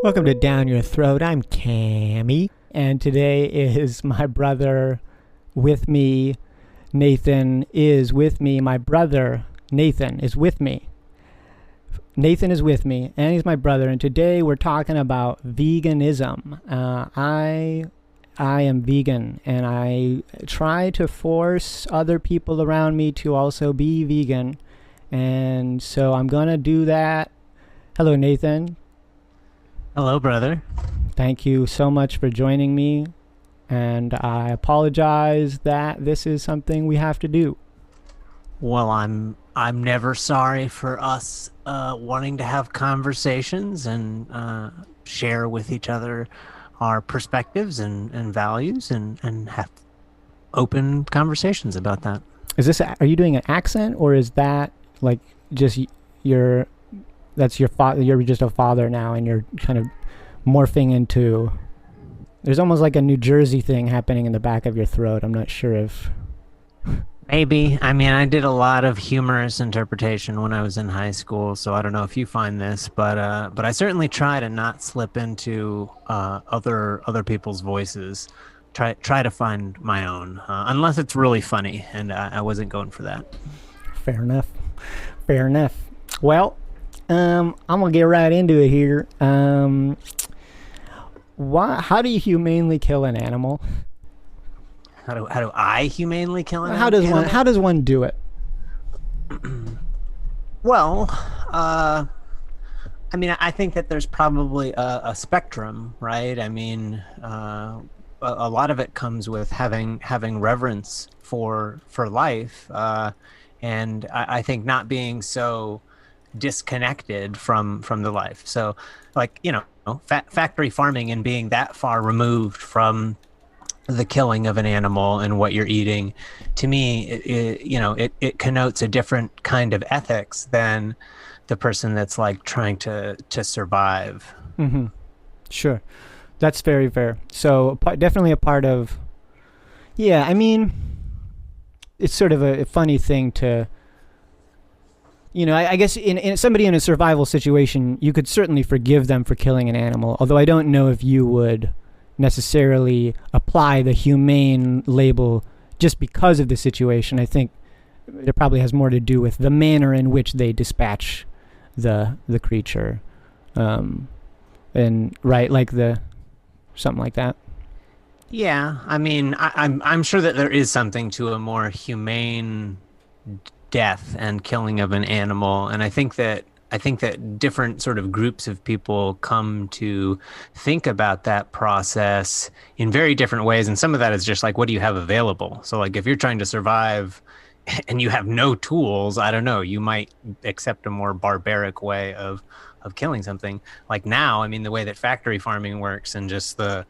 Welcome to Down Your Throat. I'm Cammy, and today is my brother with me. Nathan is with me. My brother Nathan is with me. Nathan is with me, and he's my brother. And today we're talking about veganism. I am vegan, and I try to force other people around me to also be vegan, and so I'm gonna do that. Hello, Nathan. Hello, brother. Thank you so much for joining me, and I apologize that this is something we have to do. Well, I'm never sorry for us wanting to have conversations and share with each other our perspectives and values and have open conversations about that. Are you doing an accent, or is that like just your, that's your father, you're just a father now and you're kind of morphing into, there's almost like a New Jersey thing happening in the back of your throat. I'm not sure if... Maybe. I mean, I did a lot of humorous interpretation when I was in high school, so I don't know if you find this, but I certainly try to not slip into other people's voices. Try to find my own, unless it's really funny, and I wasn't going for that. Fair enough. Fair enough. Well, I'm gonna get right into it here. How do you humanely kill an animal? How do I humanely kill an How does one do it? Well, I mean, I think that there's probably a spectrum, right? I mean, a lot of it comes with having reverence for life, and I think not being so disconnected from the life. So, like, factory farming and being that far removed from the killing of an animal and what you're eating, to me, it connotes a different kind of ethics than the person that's like trying to survive. Mm-hmm. Sure, that's very fair. So definitely a part of, yeah. I mean, it's sort of a funny thing to, I guess in somebody in a survival situation, you could certainly forgive them for killing an animal. Although I don't know if you would necessarily apply the humane label just because of the situation. I think it probably has more to do with the manner in which they dispatch the creature, and right, like something like that. Yeah, I mean, I'm sure that there is something to a more humane death and killing of an animal, and I think that different sort of groups of people come to think about that process in very different ways. And some of that is just like, what do you have available? So like if you're trying to survive and you have no tools, I don't know, you might accept a more barbaric way of killing something. Like now, I mean, the way that factory farming works and just the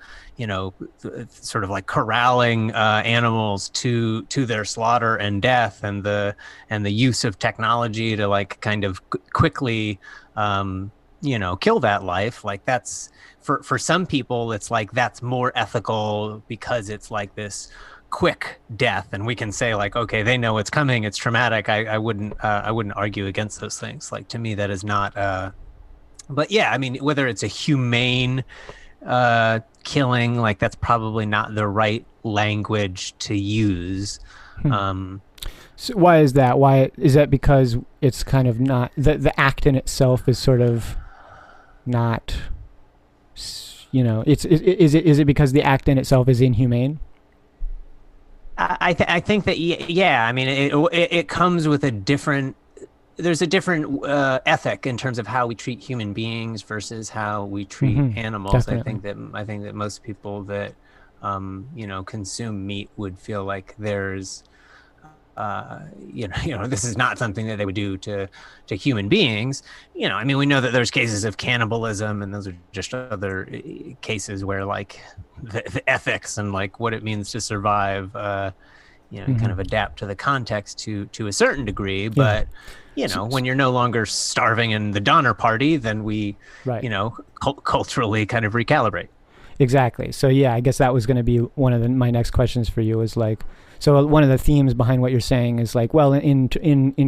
sort of like corralling animals to their slaughter and death, and the use of technology to like kind of quickly kill that life. Like that's for some people, it's like that's more ethical because it's like this quick death, and we can say like, okay, they know it's coming, it's traumatic. I wouldn't argue against those things. Like to me, that is not. But yeah, I mean, whether it's a humane killing, like that's probably not the right language to use. So why is that? Why is that? Because it's kind of not, the act in itself is sort of not, is it because the act in itself is inhumane? I think that, yeah, I mean, it comes with there's a different ethic in terms of how we treat human beings versus how we treat animals. Definitely. I think that most people that consume meat would feel like there's this is not something that they would do to human beings. I mean, we know that there's cases of cannibalism, and those are just other cases where like the ethics and like what it means to survive kind of adapt to the context to a certain degree. But when you're no longer starving in the Donner Party, then we, right, culturally kind of recalibrate. Exactly. So yeah, I guess that was going to be one of my next questions for you, is like, so one of the themes behind what you're saying is like, well, in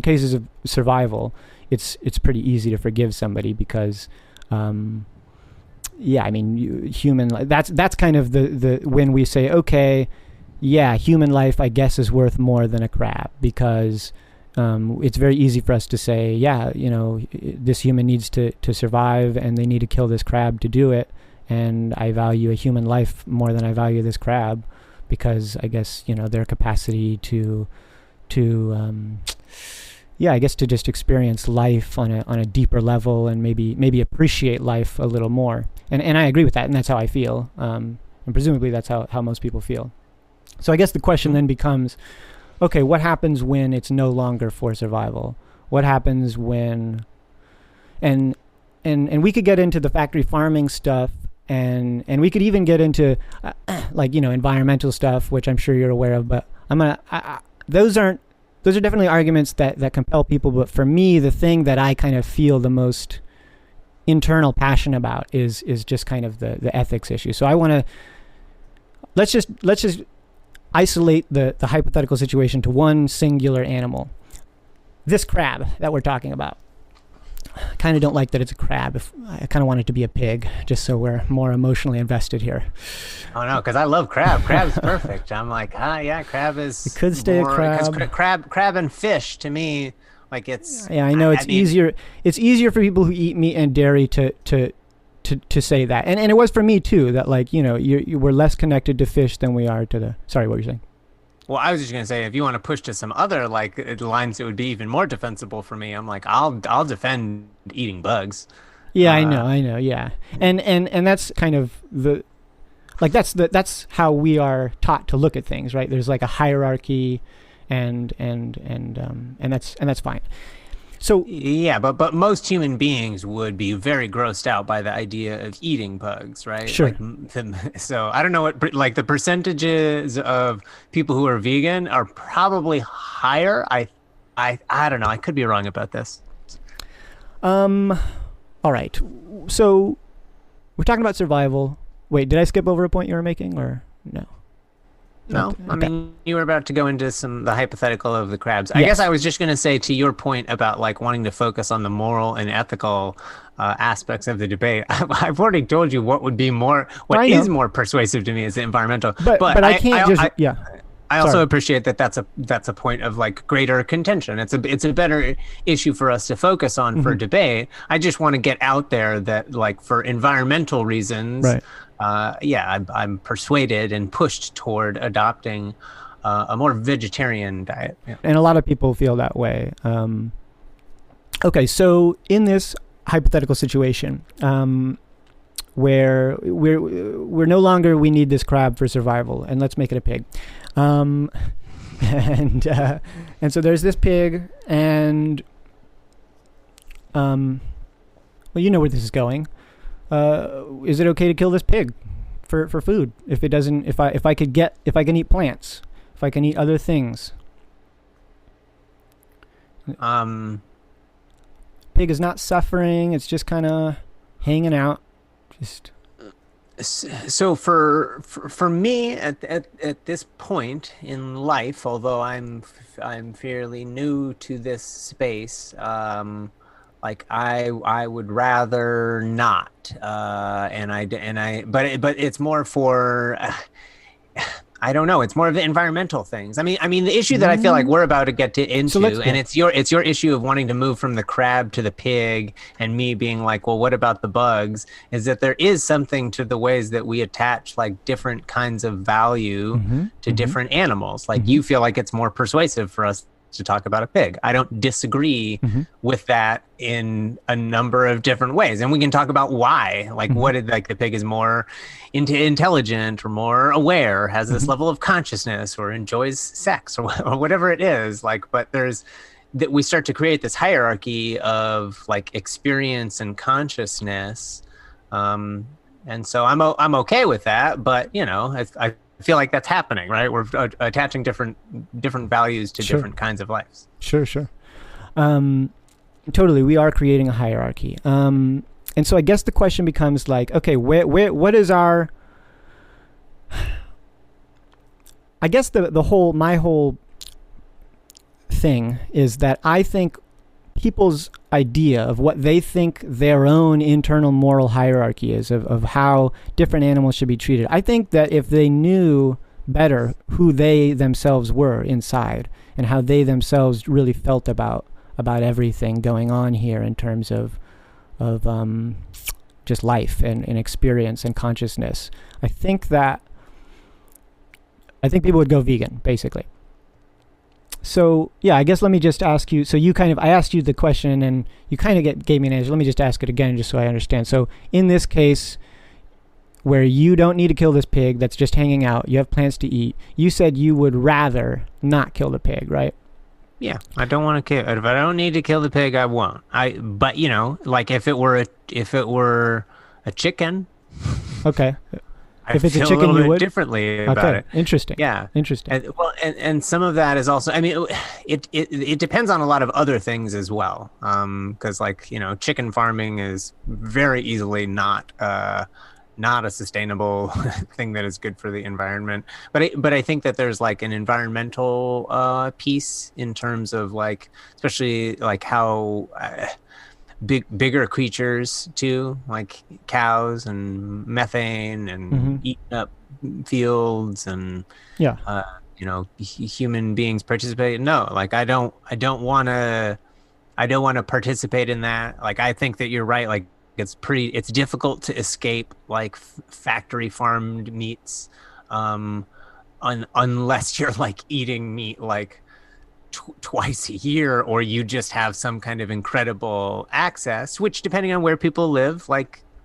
cases of survival, it's pretty easy to forgive somebody because yeah, I mean, human. That's kind of the when we say, okay, yeah, human life, I guess, is worth more than a crab, because it's very easy for us to say, yeah, this human needs to survive, and they need to kill this crab to do it, and I value a human life more than I value this crab, because I guess their capacity to I guess to just experience life on a deeper level, and maybe appreciate life a little more. And I agree with that, and that's how I feel. And presumably that's how most people feel. So I guess the question then becomes, okay, what happens when it's no longer for survival? What happens when, and we could get into the factory farming stuff, and we could even get into environmental stuff, which I'm sure you're aware of, but those are definitely arguments that compel people. But for me, the thing that I kind of feel the most internal passion about is just kind of the ethics issue. So I want to, let's just isolate the hypothetical situation to one singular animal. This crab that we're talking about. I kind of don't like that it's a crab. I kind of want it to be a pig, just so we're more emotionally invested here. Oh no, because I love crab. Crab's perfect. I'm like, yeah, crab is. It could stay more, a crab. Crab and fish to me, like it's. Yeah, I know it's easier. It's easier for people who eat meat and dairy to say that, and it was for me too. That we're less connected to fish than we are to the. Sorry, what were you saying? Well, I was just gonna say, if you want to push to some other lines that would be even more defensible for me, I'm like, I'll defend eating bugs. Yeah, I know, yeah, and that's kind of that's how we are taught to look at things, right? There's like a hierarchy, and that's fine. So yeah, but most human beings would be very grossed out by the idea of eating bugs, right? Sure. So I don't know what the percentages of people who are vegan are probably higher. I don't know. I could be wrong about this. All right. So we're talking about survival. Wait, did I skip over a point you were making, or no? No, I mean, you were about to go into the hypothetical of the crabs. I Yes. guess I was just going to say, to your point about wanting to focus on the moral and ethical aspects of the debate. I've already told you what is more persuasive to me is the environmental. But I can't I also appreciate that that's a point of greater contention. It's a better issue for us to focus on for debate. I just want to get out there that for environmental reasons, right. I'm persuaded and pushed toward adopting a more vegetarian diet. Yeah. And a lot of people feel that way. Okay, so in this hypothetical situation, where we're no longer, we need this crab for survival, and let's make it a pig. And so there's this pig, and well, you know where this is going. Is it okay to kill this pig for food? If I can eat plants, if I can eat other things. Pig is not suffering. It's just kind of hanging out. So for me at this point in life, although I'm fairly new to this space, I would rather not, but it's more for. I don't know. It's more of the environmental things. I mean, the issue that I feel like we're about to get into, and it's your issue of wanting to move from the crab to the pig, and me being like, well, what about the bugs? Is that there is something to the ways that we attach different kinds of value to different animals. You feel like it's more persuasive for us to talk about a pig. I don't disagree with that in a number of different ways, and we can talk about why. What did the pig is more intelligent or more aware, has this level of consciousness, or enjoys sex, or whatever it is. But there's that we start to create this hierarchy of experience and consciousness, and so I'm okay with that. But I feel like that's happening, right? We're attaching different values to different kinds of lives. Sure. Totally, we are creating a hierarchy. And so I guess the question becomes okay, what is our? I guess my whole thing is that I think people's idea of what they think their own internal moral hierarchy is of how different animals should be treated. I think that if they knew better who they themselves were inside and how they themselves really felt about everything going on here in terms of just life and experience and consciousness, I think people would go vegan, basically. So, yeah, I guess let me just ask you. So I asked you the question and you kind of gave me an answer. Let me just ask it again just so I understand. So in this case, where you don't need to kill this pig that's just hanging out, you have plants to eat, you said you would rather not kill the pig, right? Yeah, I don't want to kill. If I don't need to kill the pig, I won't. But like if it were a chicken. Okay. If it's a chicken, you would differently about it. Interesting. Yeah, interesting. And some of that is also. I mean, it depends on a lot of other things as well. Because chicken farming is very easily not a sustainable thing that is good for the environment. But I think that there's like an environmental piece in terms of especially how. Bigger creatures too, like cows and methane and eating up fields and human beings participate. No, I don't want to participate in that. I think that you're right. It's difficult to escape factory farmed meats, unless you're eating meat twice a year, or you just have some kind of incredible access, which depending on where people live,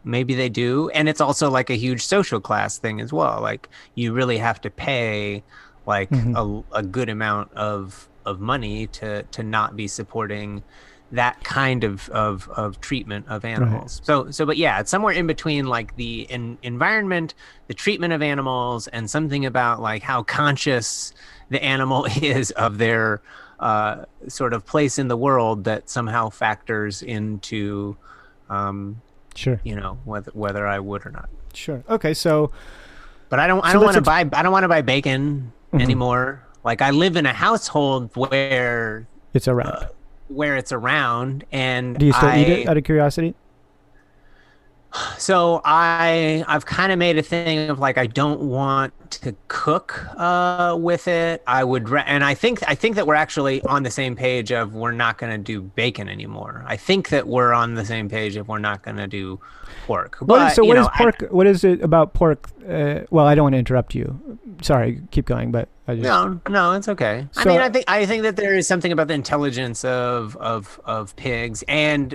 maybe they do. And it's also a huge social class thing as well. You really have to pay a good amount of money to not be supporting that kind of treatment of animals. Right. But yeah, it's somewhere in between the environment, the treatment of animals, and something about how conscious the animal is of their sort of place in the world that somehow factors into sure, whether I would or not. Sure. Okay. So but I don't want to buy bacon anymore. I live in a household where it's around, and do you still eat it out of curiosity? So I've kind of made a thing of I don't want to cook with it. And I think that we're actually on the same page of we're not going to do bacon anymore. I think that we're on the same page if we're not going to do pork. What is pork? What is it about pork? Well, I don't want to interrupt you. Sorry, keep going. But I just... No, it's okay. So, I think that there is something about the intelligence of pigs and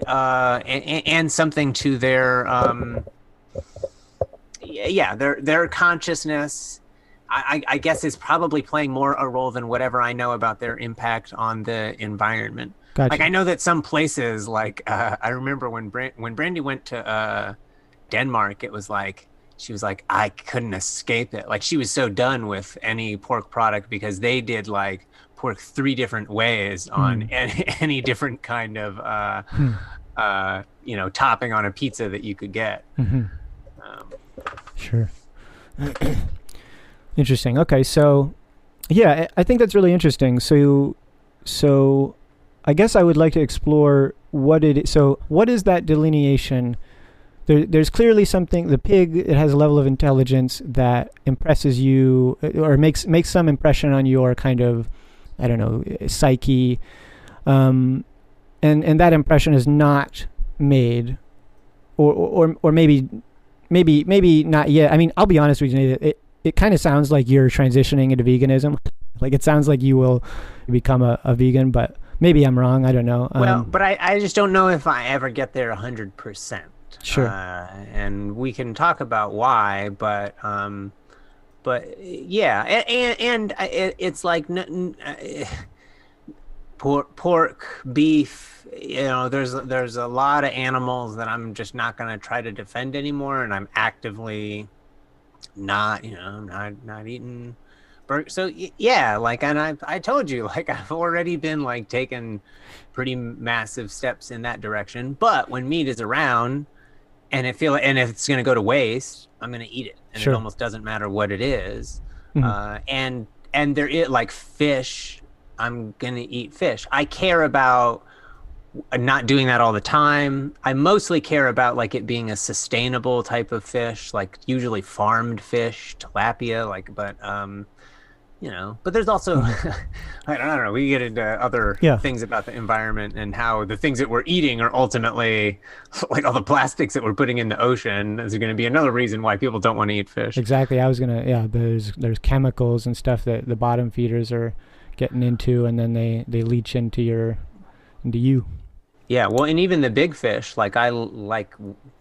something to their their consciousness. I guess is probably playing more a role than whatever I know about their impact on the environment. Gotcha. I know that some places, I remember when Brandy went to Denmark, it was she was I couldn't escape it. She was so done with any pork product because they did pork 3 different ways on any different kind of topping on a pizza that you could get. Sure. Interesting. Okay, so yeah, I think that's really interesting. So I guess I would like to explore what it is. So what is that delineation? There's clearly something. The pig, it has a level of intelligence that impresses you, or makes some impression on your kind of, I don't know, psyche, and that impression is not made, or maybe not yet. I mean, I'll be honest with you, it kind of sounds like you're transitioning into veganism. It sounds like you will become a vegan, but maybe I'm wrong. I don't know. Well, but I just don't know if I ever get there 100%. Sure. And we can talk about why, but yeah, and it's pork, beef. There's a lot of animals that I'm just not going to try to defend anymore, and I'm actively not eating. So yeah, and I told you, I've already been taking pretty massive steps in that direction. But when meat is around, and if it's going to go to waste, I'm going to eat it, and Sure. It almost doesn't matter what it is. Mm-hmm. And there is fish. I'm going to eat fish. I care about not doing that all the time. I mostly care about like it being a sustainable type of fish, like usually farmed fish, tilapia, like, but but there's also Mhm. I don't know, we get into other Yeah, things about the environment and how the things that we're eating are ultimately like all the plastics that we're putting in the ocean is going to be another reason why people don't want to eat fish. exactly. Yeah, there's chemicals and stuff that the bottom feeders are getting into, and then they leach into you. Yeah, well, and even the big fish, like I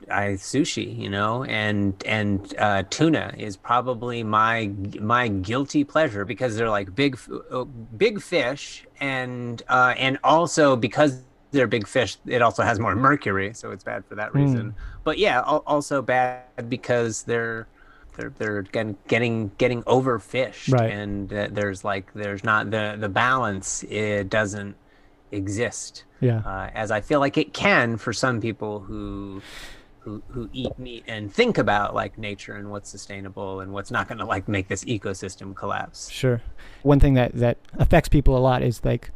sushi, and tuna is probably my guilty pleasure because they're like big fish, and also because they're big fish, it also has more mercury, so it's bad for that Mm, reason. But yeah, also bad because they're getting overfished, right. and there's not the balance. It doesn't exist, Yeah. as I feel like it can for some people who eat meat and think about like nature and what's sustainable and what's not going to like make this ecosystem collapse. Sure. One thing that affects people a lot is like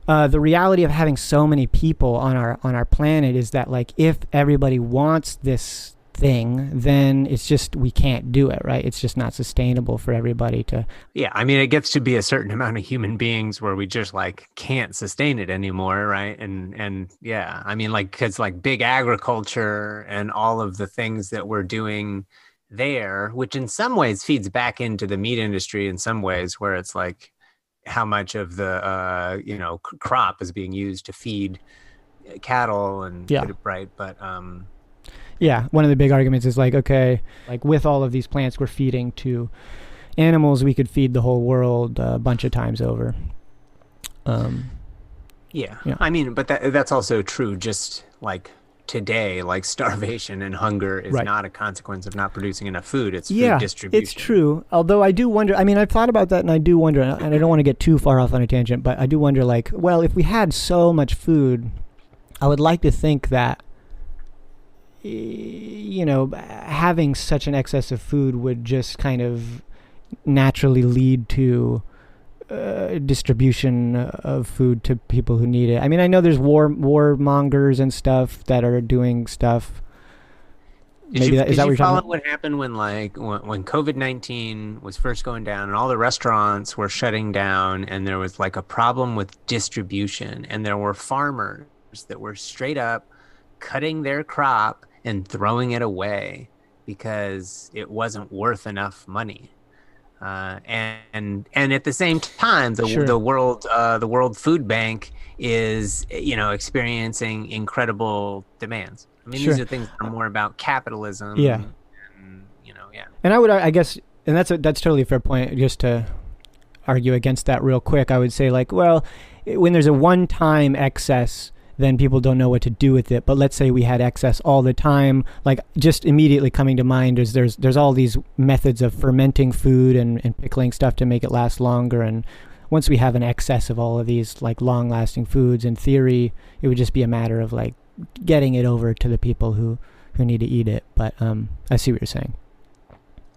the reality of having so many people on our planet is that like if everybody wants this thing, then it's just we can't do it, right? It's just not sustainable for everybody to. Yeah, I mean, it gets to be a certain amount of human beings where we just like can't sustain it anymore, right? And yeah, I mean, like because like big agriculture and all of the things that we're doing there, which in some ways feeds back into the meat industry in some ways, where it's like how much of the crop is being used to feed cattle and Yeah. right, but Yeah, one of the big arguments is like, okay, like with all of these plants we're feeding to animals, we could feed the whole world a bunch of times over. Um, yeah, yeah, I mean, but that's also true just like today, like starvation and hunger is right. not a consequence of not producing enough food, it's food Yeah, it's distribution. true. Although I do wonder, I mean, I've thought about that and I do wonder, and I don't want to get too far off on a tangent, but I do wonder, like, well, if we had so much food, I would like to think that, having such an excess of food would just kind of naturally lead to distribution of food to people who need it. I mean, I know there's warmongers and stuff that are doing stuff. Maybe Did that what you you're talking follow about? what happened when when COVID-19 was first going down and all the restaurants were shutting down and there was like a problem with distribution and there were farmers that were straight up cutting their crop and throwing it away because it wasn't worth enough money. And at the same time, Sure. the World Food Bank is experiencing incredible demands. I mean, these Sure. are things that are more about Yeah. capitalism, and yeah. And I guess, and that's totally a fair point. Just to argue against that real quick, I would say like, well, when there's a one-time excess, then people don't know what to do with it. But let's say we had excess all the time, like just immediately coming to mind is there's all these methods of fermenting food and pickling stuff to make it last longer. And once we have an excess of all of these like long-lasting foods, in theory, it would just be a matter of like getting it over to the people who need to eat it. But I see what you're saying.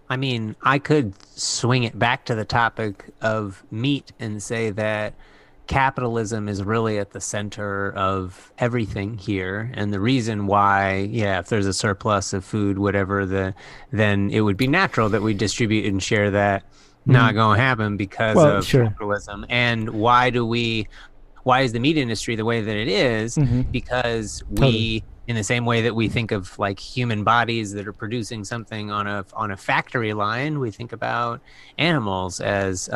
I mean, I could swing it back to the topic of meat and say that capitalism is really at the center of everything here. And the reason why, yeah, if there's a surplus of food, whatever, then it would be natural that we distribute and share that. Mm-hmm. Not going to happen because Well, of sure. capitalism. And why is the meat industry the way that it is? Mm-hmm. Because Totally. in the same way that we think of like human bodies that are producing something on a factory line, we think about animals as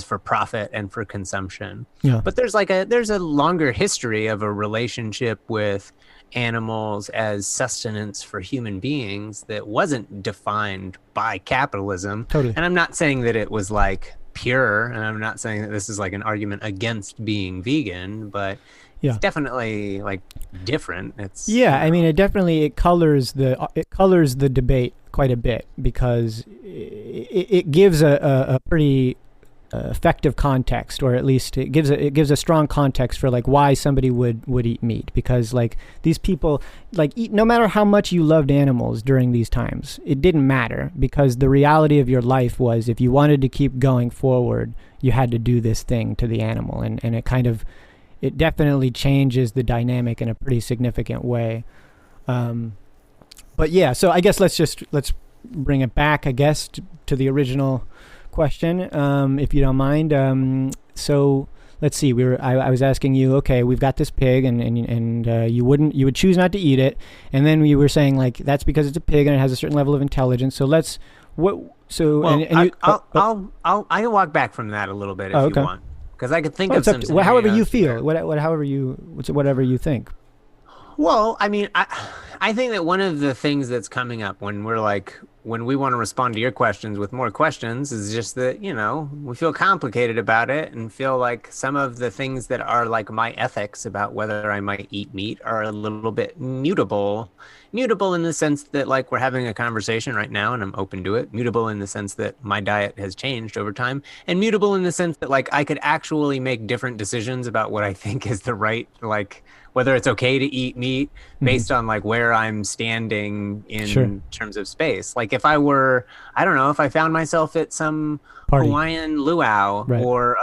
for profit and for consumption. Yeah. But there's a longer history of a relationship with animals as sustenance for human beings that wasn't defined by capitalism. Totally. And I'm not saying that it was like pure, and I'm not saying that this is like an argument against being vegan, but it's Yeah. definitely like different. It's Yeah, I mean, it colors the debate quite a bit because it gives a pretty effective context, or at least it gives a strong context for like why somebody would eat meat, because like these people like eat, no matter how much you loved animals during these times, it didn't matter, because the reality of your life was if you wanted to keep going forward, you had to do this thing to the animal, and it kind of it definitely changes the dynamic in a pretty significant way. But yeah, so I guess let's bring it back, I guess, to the original question, if you don't mind. So let's see. I was asking you, okay, we've got this pig, and you would choose not to eat it, and then you were saying like that's because it's a pig and it has a certain level of intelligence. So I can walk back from that a little bit if you want, because I could think of some scenarios. However you feel, whatever you think. Well, I mean, I think that one of the things that's coming up when we want to respond to your questions with more questions is just that, we feel complicated about it and feel like some of the things that are like my ethics about whether I might eat meat are a little bit mutable in the sense that like we're having a conversation right now and I'm open to it, mutable in the sense that my diet has changed over time, and mutable in the sense that like I could actually make different decisions about what I think is the right, like whether it's okay to eat meat based on like where I'm standing in terms of space. Like if I found myself at some party, Hawaiian luau, or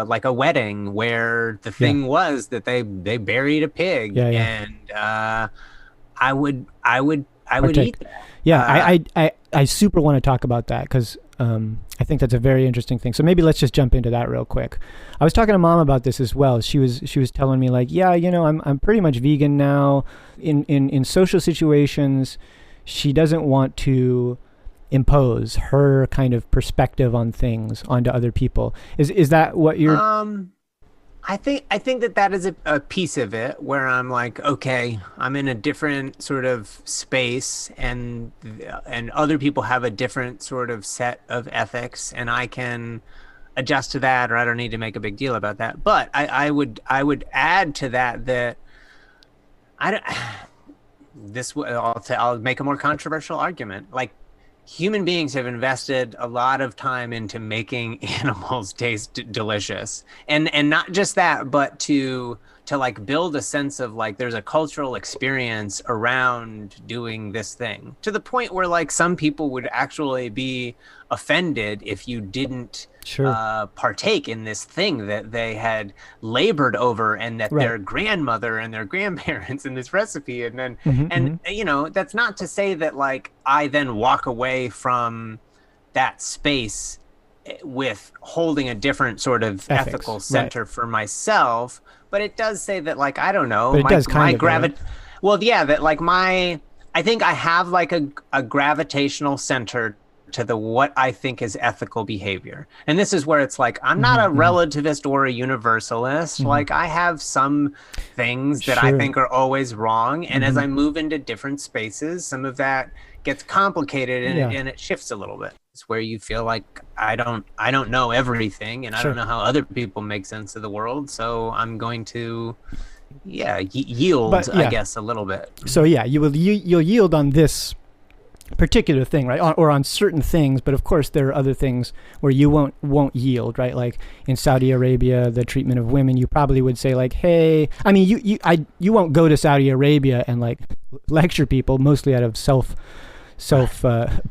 like a wedding where the thing was that they buried a pig, and I would eat that. Yeah, I super want to talk about that because I think that's a very interesting thing. So maybe let's just jump into that real quick. I was talking to Mom about this as well. She was telling me like, yeah, I'm pretty much vegan now. In social situations, she doesn't want to impose her kind of perspective on things onto other people. Is that what you're? I think that is a piece of it where I'm like, okay, I'm in a different sort of space, and other people have a different sort of set of ethics, and I can adjust to that, or I don't need to make a big deal about that. But I would add to that I'll make a more controversial argument. Like, human beings have invested a lot of time into making animals taste delicious, and not just that, but to like build a sense of like there's a cultural experience around doing this thing, to the point where like some people would actually be offended if you didn't partake in this thing that they had labored over, and that their grandmother and their grandparents in this recipe, and then that's not to say that like I then walk away from that space with holding a different sort of ethical center for myself, but it does say that like I don't know, I think I have like a gravitational center to the what I think is ethical behavior. And this is where it's like I'm not a relativist or a universalist. Like I have some things that I think are always wrong, and as I move into different spaces, some of that gets complicated and it shifts a little bit. It's where you feel like I don't know everything, and I don't know how other people make sense of the world, so I'm going to yield, I guess, a little bit. So you'll yield on this particular thing, right? Or on certain things, but of course there are other things where you won't yield, right? Like in Saudi Arabia, the treatment of women, you probably would say like, hey, I mean, you won't go to Saudi Arabia and like lecture people, mostly out of self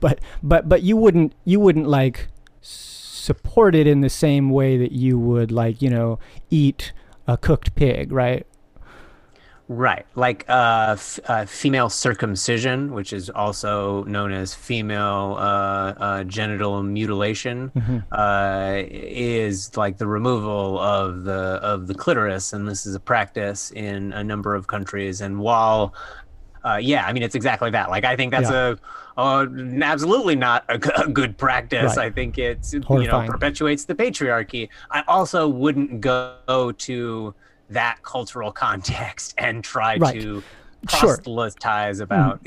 but you wouldn't like support it in the same way that you would like eat a cooked pig, right? Right, like female circumcision, which is also known as female genital mutilation, is like the removal of the clitoris, and this is a practice in a number of countries. And while I mean, it's exactly that. Like, I think that's absolutely not a good practice. Right. I think it's perpetuates the patriarchy. I also wouldn't go to that cultural context and try to proselytize about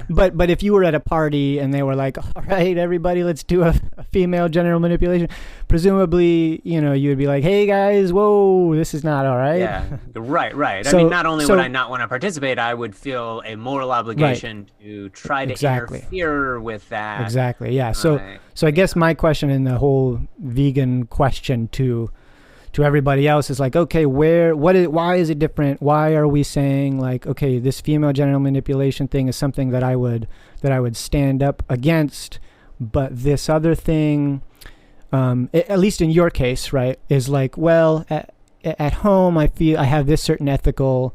But if you were at a party and they were like, all right, everybody, let's do a female genital manipulation, presumably you would be like, hey guys, whoa, this is not all right. Right. So, I mean, not only would I not want to participate, I would feel a moral obligation to try to interfere with that. Exactly. So I guess my question in the whole vegan question to everybody else is like, okay, why is it different? Why are we saying like, okay, this female genital manipulation thing is something that I would stand up against, but this other thing, at least in your case, right, is like, well, at home I feel I have this certain ethical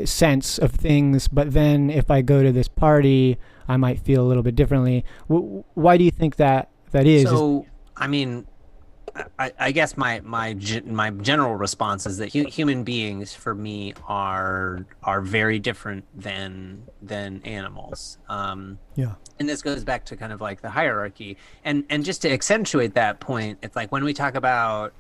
sense of things, but then if I go to this party, I might feel a little bit differently. Why do you think that is? So, I mean, I guess my general response is that human beings for me are very different than animals. Yeah. And this goes back to kind of like the hierarchy, and just to accentuate that point, it's like when we talk about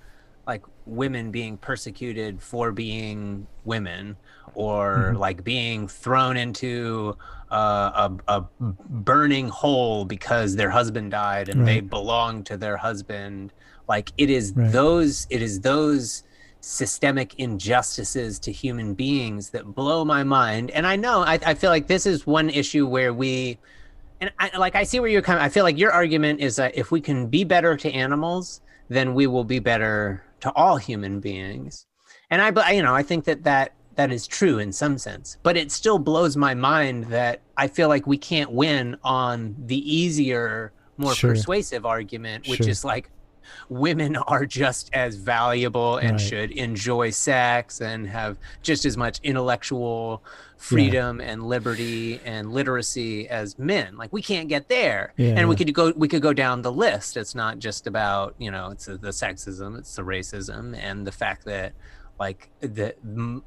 like women being persecuted for being women, or like being thrown into a burning hole because their husband died and they belong to their husband. Like it is those systemic injustices to human beings that blow my mind. And I know I feel like this is one issue where I see where you're coming. I feel like your argument is that if we can be better to animals, then we will be better to all human beings. And I think that is true in some sense, but it still blows my mind that I feel like we can't win on the easier, more persuasive argument, which is like women are just as valuable and should enjoy sex and have just as much intellectual freedom and liberty and literacy as men. Like we can't get there. And we could go down the list. It's not just about, it's the sexism, it's the racism, and the fact that like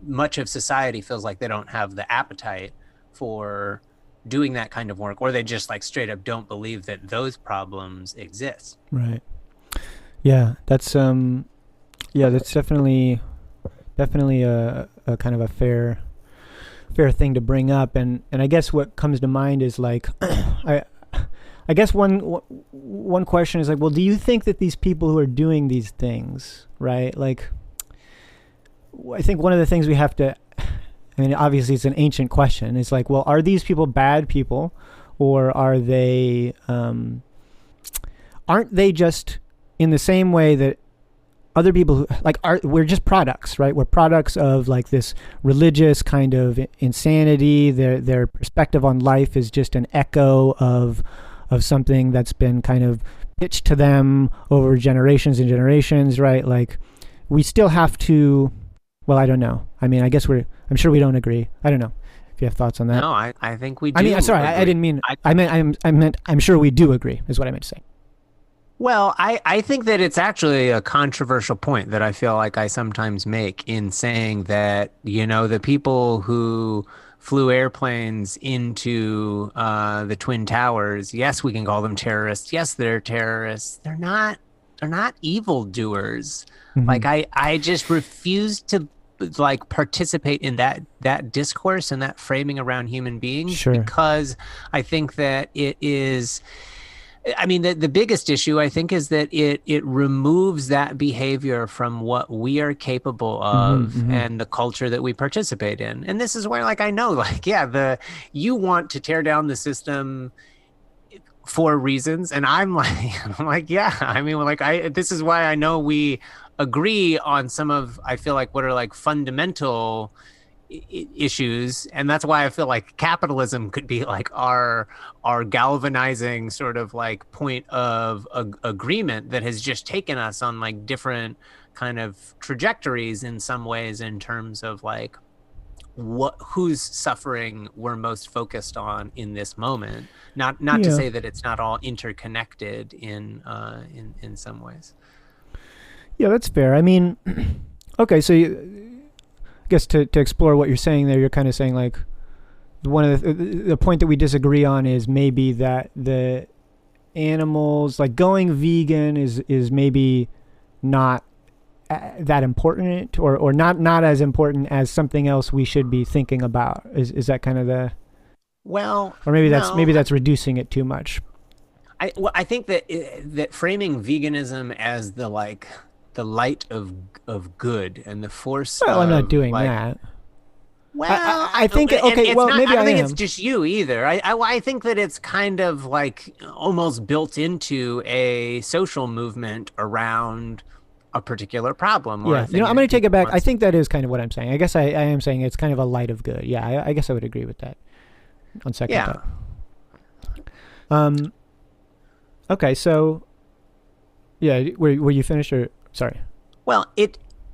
much of society feels like they don't have the appetite for doing that kind of work, or they just like straight up don't believe that those problems exist. Right. Yeah, that's definitely a kind of a fair thing to bring up, and I guess what comes to mind is like I guess one question is like, well, do you think that these people who are doing these things, right? Like, I think one of the things we have to, I mean, obviously it's an ancient question. It's like, well, are these people bad people, or are they aren't they just in the same way that other people who we're just products, right? We're products of like this religious kind of insanity. Their perspective on life is just an echo of something that's been kind of pitched to them over generations and generations, right? Like we still have to, well, I don't know. I mean, I guess I'm sure we don't agree. I don't know if you have thoughts on that. No, I think we do. I mean, sorry, I didn't mean, I meant, I'm sure we do agree is what I meant to say. Well, I think that it's actually a controversial point that I feel like I sometimes make in saying that, the people who flew airplanes into the Twin Towers, yes, we can call them terrorists. Yes, they're terrorists. They're not evildoers. Mm-hmm. Like I just refuse to like participate in that discourse and that framing around human beings, because I think that it is. I mean, the biggest issue, I think, is that it removes that behavior from what we are capable of and the culture that we participate in. And this is where, like, I know, like, you want to tear down the system for reasons. And I'm like, yeah, I mean, like, this is why I know we agree on some of, I feel like, what are like fundamental issues, and that's why I feel like capitalism could be like our galvanizing sort of like point of agreement that has just taken us on like different kind of trajectories in some ways in terms of like whose suffering we're most focused on in this moment. Not to say that it's not all interconnected in some ways. Yeah, that's fair. I mean, okay, so I guess to explore what you're saying there, you're kind of saying like one of the point that we disagree on is maybe that the animals, like going vegan is maybe not that important, or not as important as something else we should be thinking about. Is that kind of the, well, or maybe that's reducing it too much. I think that framing veganism as the light of good and the force. Well, I'm not doing that. Well, I think okay. Well, maybe I don't think it's just you either. I think that it's kind of like almost built into a social movement around a particular problem. Yeah, I'm going to take it back. I think that is kind of what I'm saying. I guess I am saying it's kind of a light of good. Yeah, I guess I would agree with that. On second thought. Okay, so yeah, were you finished or sorry? Well,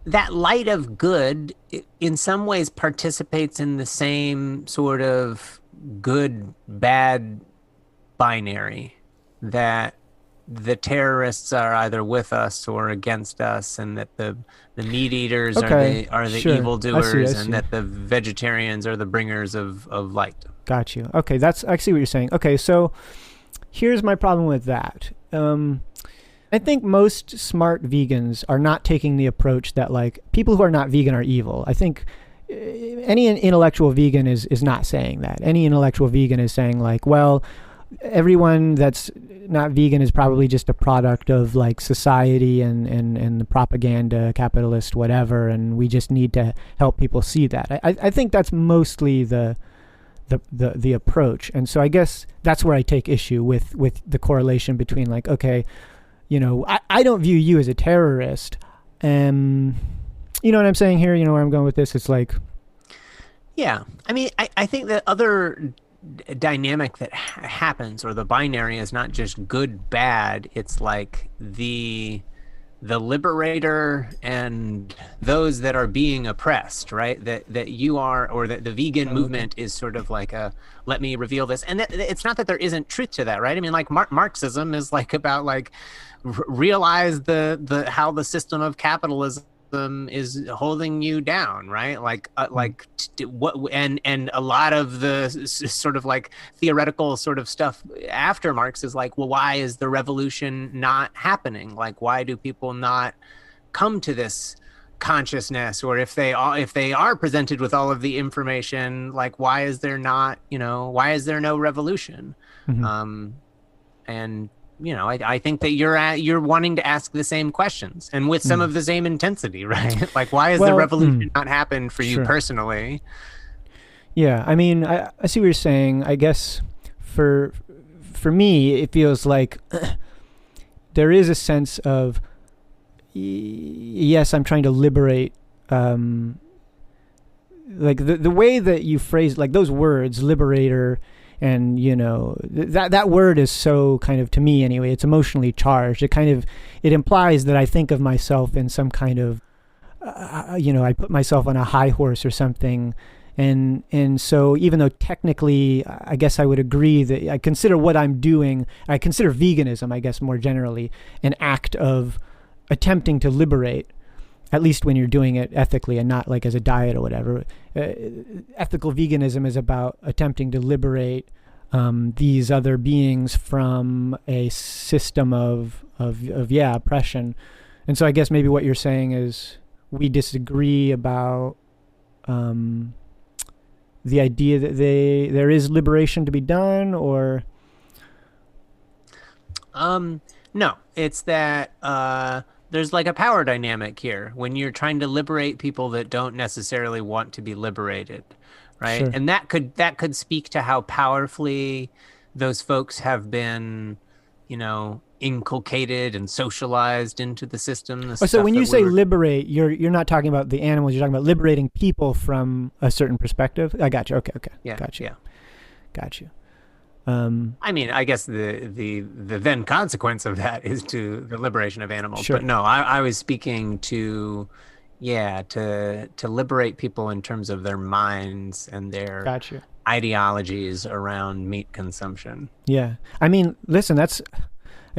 that light of good in some ways participates in the same sort of good bad binary, that the terrorists are either with us or against us, and that the meat eaters Okay, are the sure. I see. I evildoers, and see. that the vegetarians are the bringers of light. Got you. Okay, I see what you're saying. Okay, so here's my problem with that. I think most smart vegans are not taking the approach that like people who are not vegan are evil. I think any intellectual vegan is not saying that. Any intellectual vegan is saying like, well, everyone that's not vegan is probably just a product of like society and the propaganda, capitalist, whatever, and we just need to help people see that. I think that's mostly the approach. And so I guess that's where I take issue with the correlation between like, okay, I don't view you as a terrorist. You know what I'm saying here? You know where I'm going with this? It's like... Yeah. I mean, I think the other dynamic that happens, or the binary, is not just good, bad. It's like the liberator and those that are being oppressed, right? That you are, or that the vegan movement is sort of like a, let me reveal this. And it's not that there isn't truth to that, right? I mean, like Marxism is like about like realize the how the system of capitalism is holding you down, right? Like what, and a lot of the sort of like theoretical sort of stuff after Marx is like, well, why is the revolution not happening? Like, why do people not come to this consciousness? Or if they are presented with all of the information, like, why is there not, why is there no revolution? Mm-hmm. And I think that you're wanting to ask the same questions, and with some of the same intensity, right? Like, why has the revolution not happened for you personally? Yeah, I mean, I see what you're saying. I guess for me, it feels like there is a sense of, yes, I'm trying to liberate, like the way that you phrase like those words, liberator. And that word is so kind of, to me anyway, it's emotionally charged. It implies that I think of myself in some kind of I put myself on a high horse or something, and so even though technically I guess I would agree that I consider what I'm doing, I consider veganism, I guess more generally, an act of attempting to liberate, at least when you're doing it ethically and not like as a diet or whatever. Ethical veganism is about attempting to liberate these other beings from a system of oppression. And so I guess maybe what you're saying is we disagree about the idea that there is liberation to be done, or... No, it's that there's like a power dynamic here when you're trying to liberate people that don't necessarily want to be liberated, right? Sure. And that could speak to how powerfully those folks have been, inculcated and socialized into the system. So when you say liberate, you're not talking about the animals, you're talking about liberating people from a certain perspective. I got you. Okay. Yeah. Got you. Yeah. Got you. I mean, I guess the then consequence of that is to the liberation of animals. Sure. But no, I was speaking to liberate people in terms of their minds and their Got you. ideologies around meat consumption. Yeah. I mean, listen, it's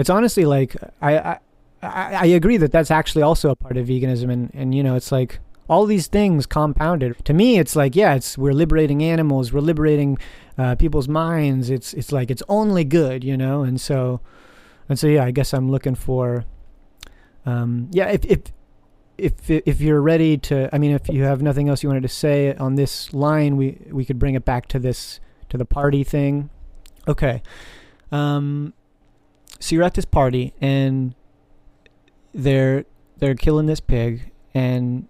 honestly like, I agree that that's actually also a part of veganism, and it's like all these things compounded. To me, it's like, yeah, we're liberating animals, we're liberating people's minds. It's like it's only good, and so yeah, I guess I'm looking for if you're ready to, I mean, if you have nothing else you wanted to say on this line, we could bring it back to the party thing. Okay. So you're at this party and they're killing this pig, and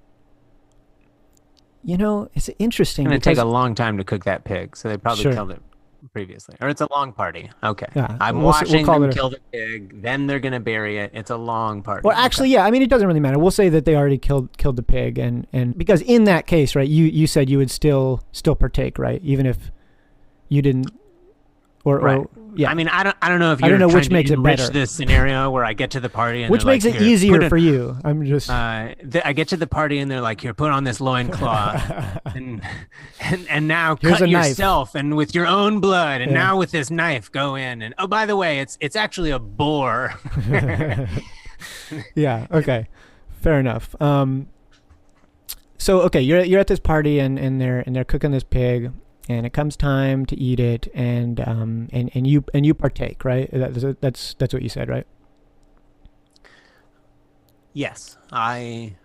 it's interesting. It's going to take a long time to cook that pig, so they probably killed it previously. Or it's a long party. Okay. Yeah, I'm watching them kill the pig, then they're going to bury it. It's a long party. Well, actually, yeah, I mean, it doesn't really matter. We'll say that they already killed the pig, and because in that case, right, you said you would still partake, right? Even if you didn't, or Yeah. I mean, I don't know if I you're don't know trying which to makes it enrich better. this scenario where I get to the party and Which they're makes like, it "Here, easier for you. I'm just. I get to the party and they're like, here, put on this loincloth and, and now Here's cut a knife. yourself and with your own blood. And Yeah. now with this knife, go in. And oh, by the way, it's actually a boar. Yeah. Okay. Fair enough. So okay, you're at this party and they're cooking this pig, and it comes time to eat it, and you partake, right? That's what you said, right? Yes, I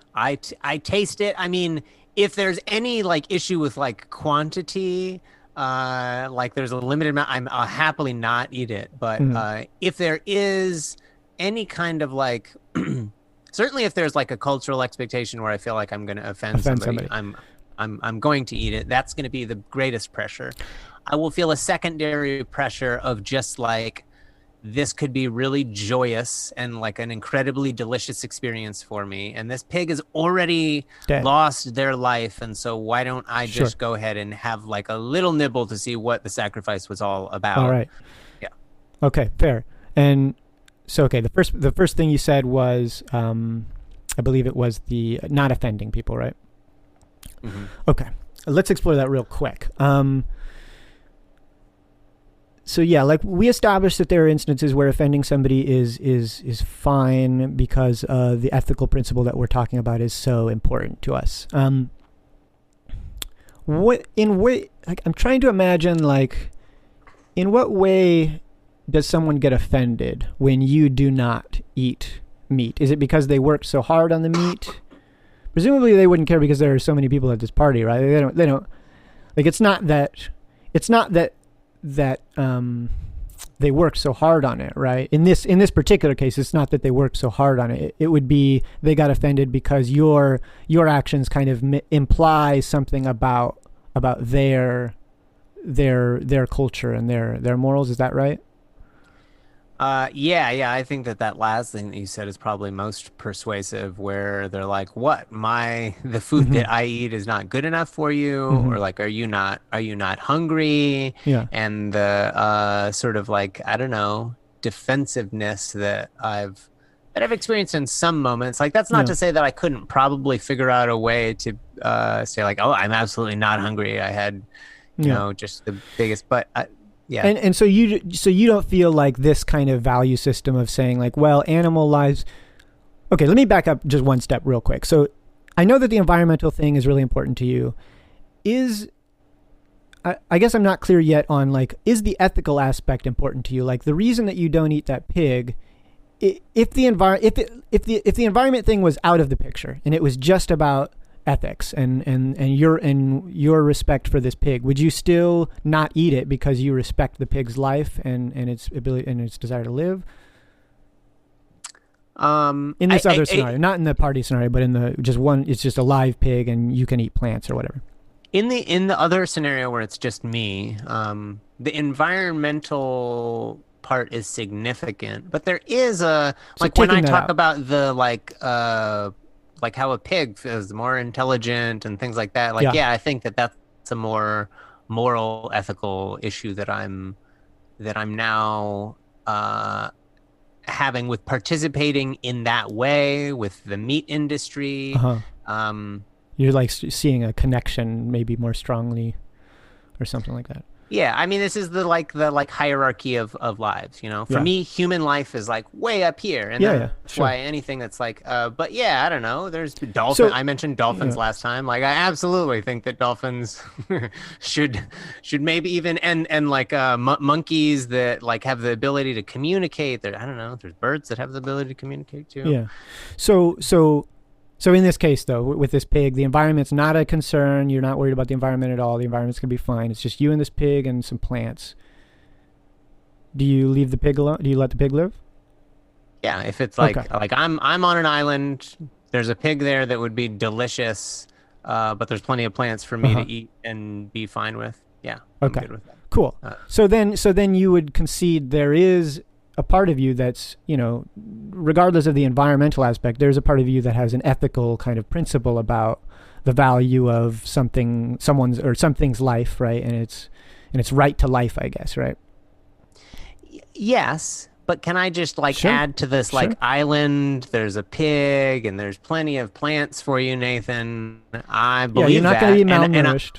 taste it. I mean, if there's any like issue with like quantity, like there's a limited amount, I'll happily not eat it. But if there is any kind of like, certainly if there's like a cultural expectation where I feel like I'm going to offend somebody, I'm going to eat it. That's going to be the greatest pressure. I will feel a secondary pressure of just like, this could be really joyous and like an incredibly delicious experience for me. And this pig has already lost their life. And so why don't I just go ahead and have like a little nibble to see what the sacrifice was all about? All right. Yeah. Okay, fair. And so, okay, the first thing you said was, I believe it was the not offending people, right? Mm-hmm. Okay. Let's explore that real quick. So yeah, like we established that there are instances where offending somebody is fine because the ethical principle that we're talking about is so important to us. I'm trying to imagine, like, in what way does someone get offended when you do not eat meat? Is it because they worked so hard on the meat? Presumably they wouldn't care because there are so many people at this party, right? They don't like, it's not that they worked so hard on it, right? In this particular case, it's not that they worked so hard on it. It would be they got offended because your actions kind of imply something about their culture and their morals. Is that right? Yeah. I think that last thing that you said is probably most persuasive, where they're like, "What? The food that I eat is not good enough for you," or like, "Are you not hungry?" Yeah. And the sort of like, I don't know, defensiveness that I've experienced in some moments. Like, that's not to say that I couldn't probably figure out a way to say like, "Oh, I'm absolutely not hungry. I had, you know, just the biggest," but. Yeah. And so you don't feel like this kind of value system of saying like, well, animal lives. Okay, let me back up just one step real quick. So I know that the environmental thing is really important to you. I guess I'm not clear yet on like, is the ethical aspect important to you? Like the reason that you don't eat that pig, if the environment thing was out of the picture and it was just about ethics and your respect for this pig, would you still not eat it because you respect the pig's life and its ability and its desire to live? In this other scenario, not in the party scenario, but in the it's just a live pig and you can eat plants or whatever. In the other scenario where it's just me, the environmental part is significant, but there is like when I talk about the like how a pig is more intelligent and things like that. Like, yeah, I think that's a more moral, ethical issue that I'm now having with participating in that way with the meat industry. You're like seeing a connection maybe more strongly or something like that. Yeah, I mean, this is the hierarchy of lives, you know. For me, human life is like way up here, and that's why anything that's like, but yeah, I don't know. There's dolphin. I mentioned dolphins last time. Like, I absolutely think that dolphins should maybe even and like monkeys that like have the ability to communicate. I don't know. There's birds that have the ability to communicate too. Yeah. So in this case, though, with this pig, the environment's not a concern. You're not worried about the environment at all. The environment's going to be fine. It's just you and this pig and some plants. Do you leave the pig alone? Do you let the pig live? Yeah, if it's like I'm on an island, there's a pig there that would be delicious, but there's plenty of plants for me to eat and be fine with. Yeah, I'm good with that. Cool. So then you would concede there is a part of you that's, you know, regardless of the environmental aspect, there's a part of you that has an ethical kind of principle about the value of something's life, right? And it's right to life, I guess, right? Yes, but can I just like Sure, add to this sure. like island? There's a pig and there's plenty of plants for you, Nathan. I Yeah, you're believe not going to that. be malnourished.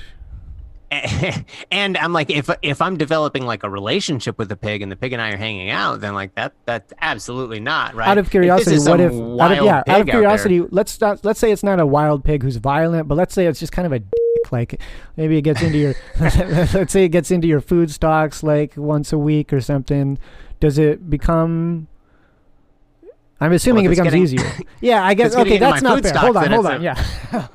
And I'm like, if I'm developing like a relationship with the pig and the pig and I are hanging out, then like that's absolutely not Out right. of If this curiosity, is what if some wild out of pig out there, curiosity, let's say it's not a wild pig who's violent, but let's say it's just kind of a dick. Like maybe it gets into your let's say it gets into your food stocks like once a week or something. Does it become? I'm well, assuming if it it's becomes getting easier. Yeah, I if guess. it's getting Okay, into my that's not food fair. stocks, Hold on, then hold it's on. Yeah,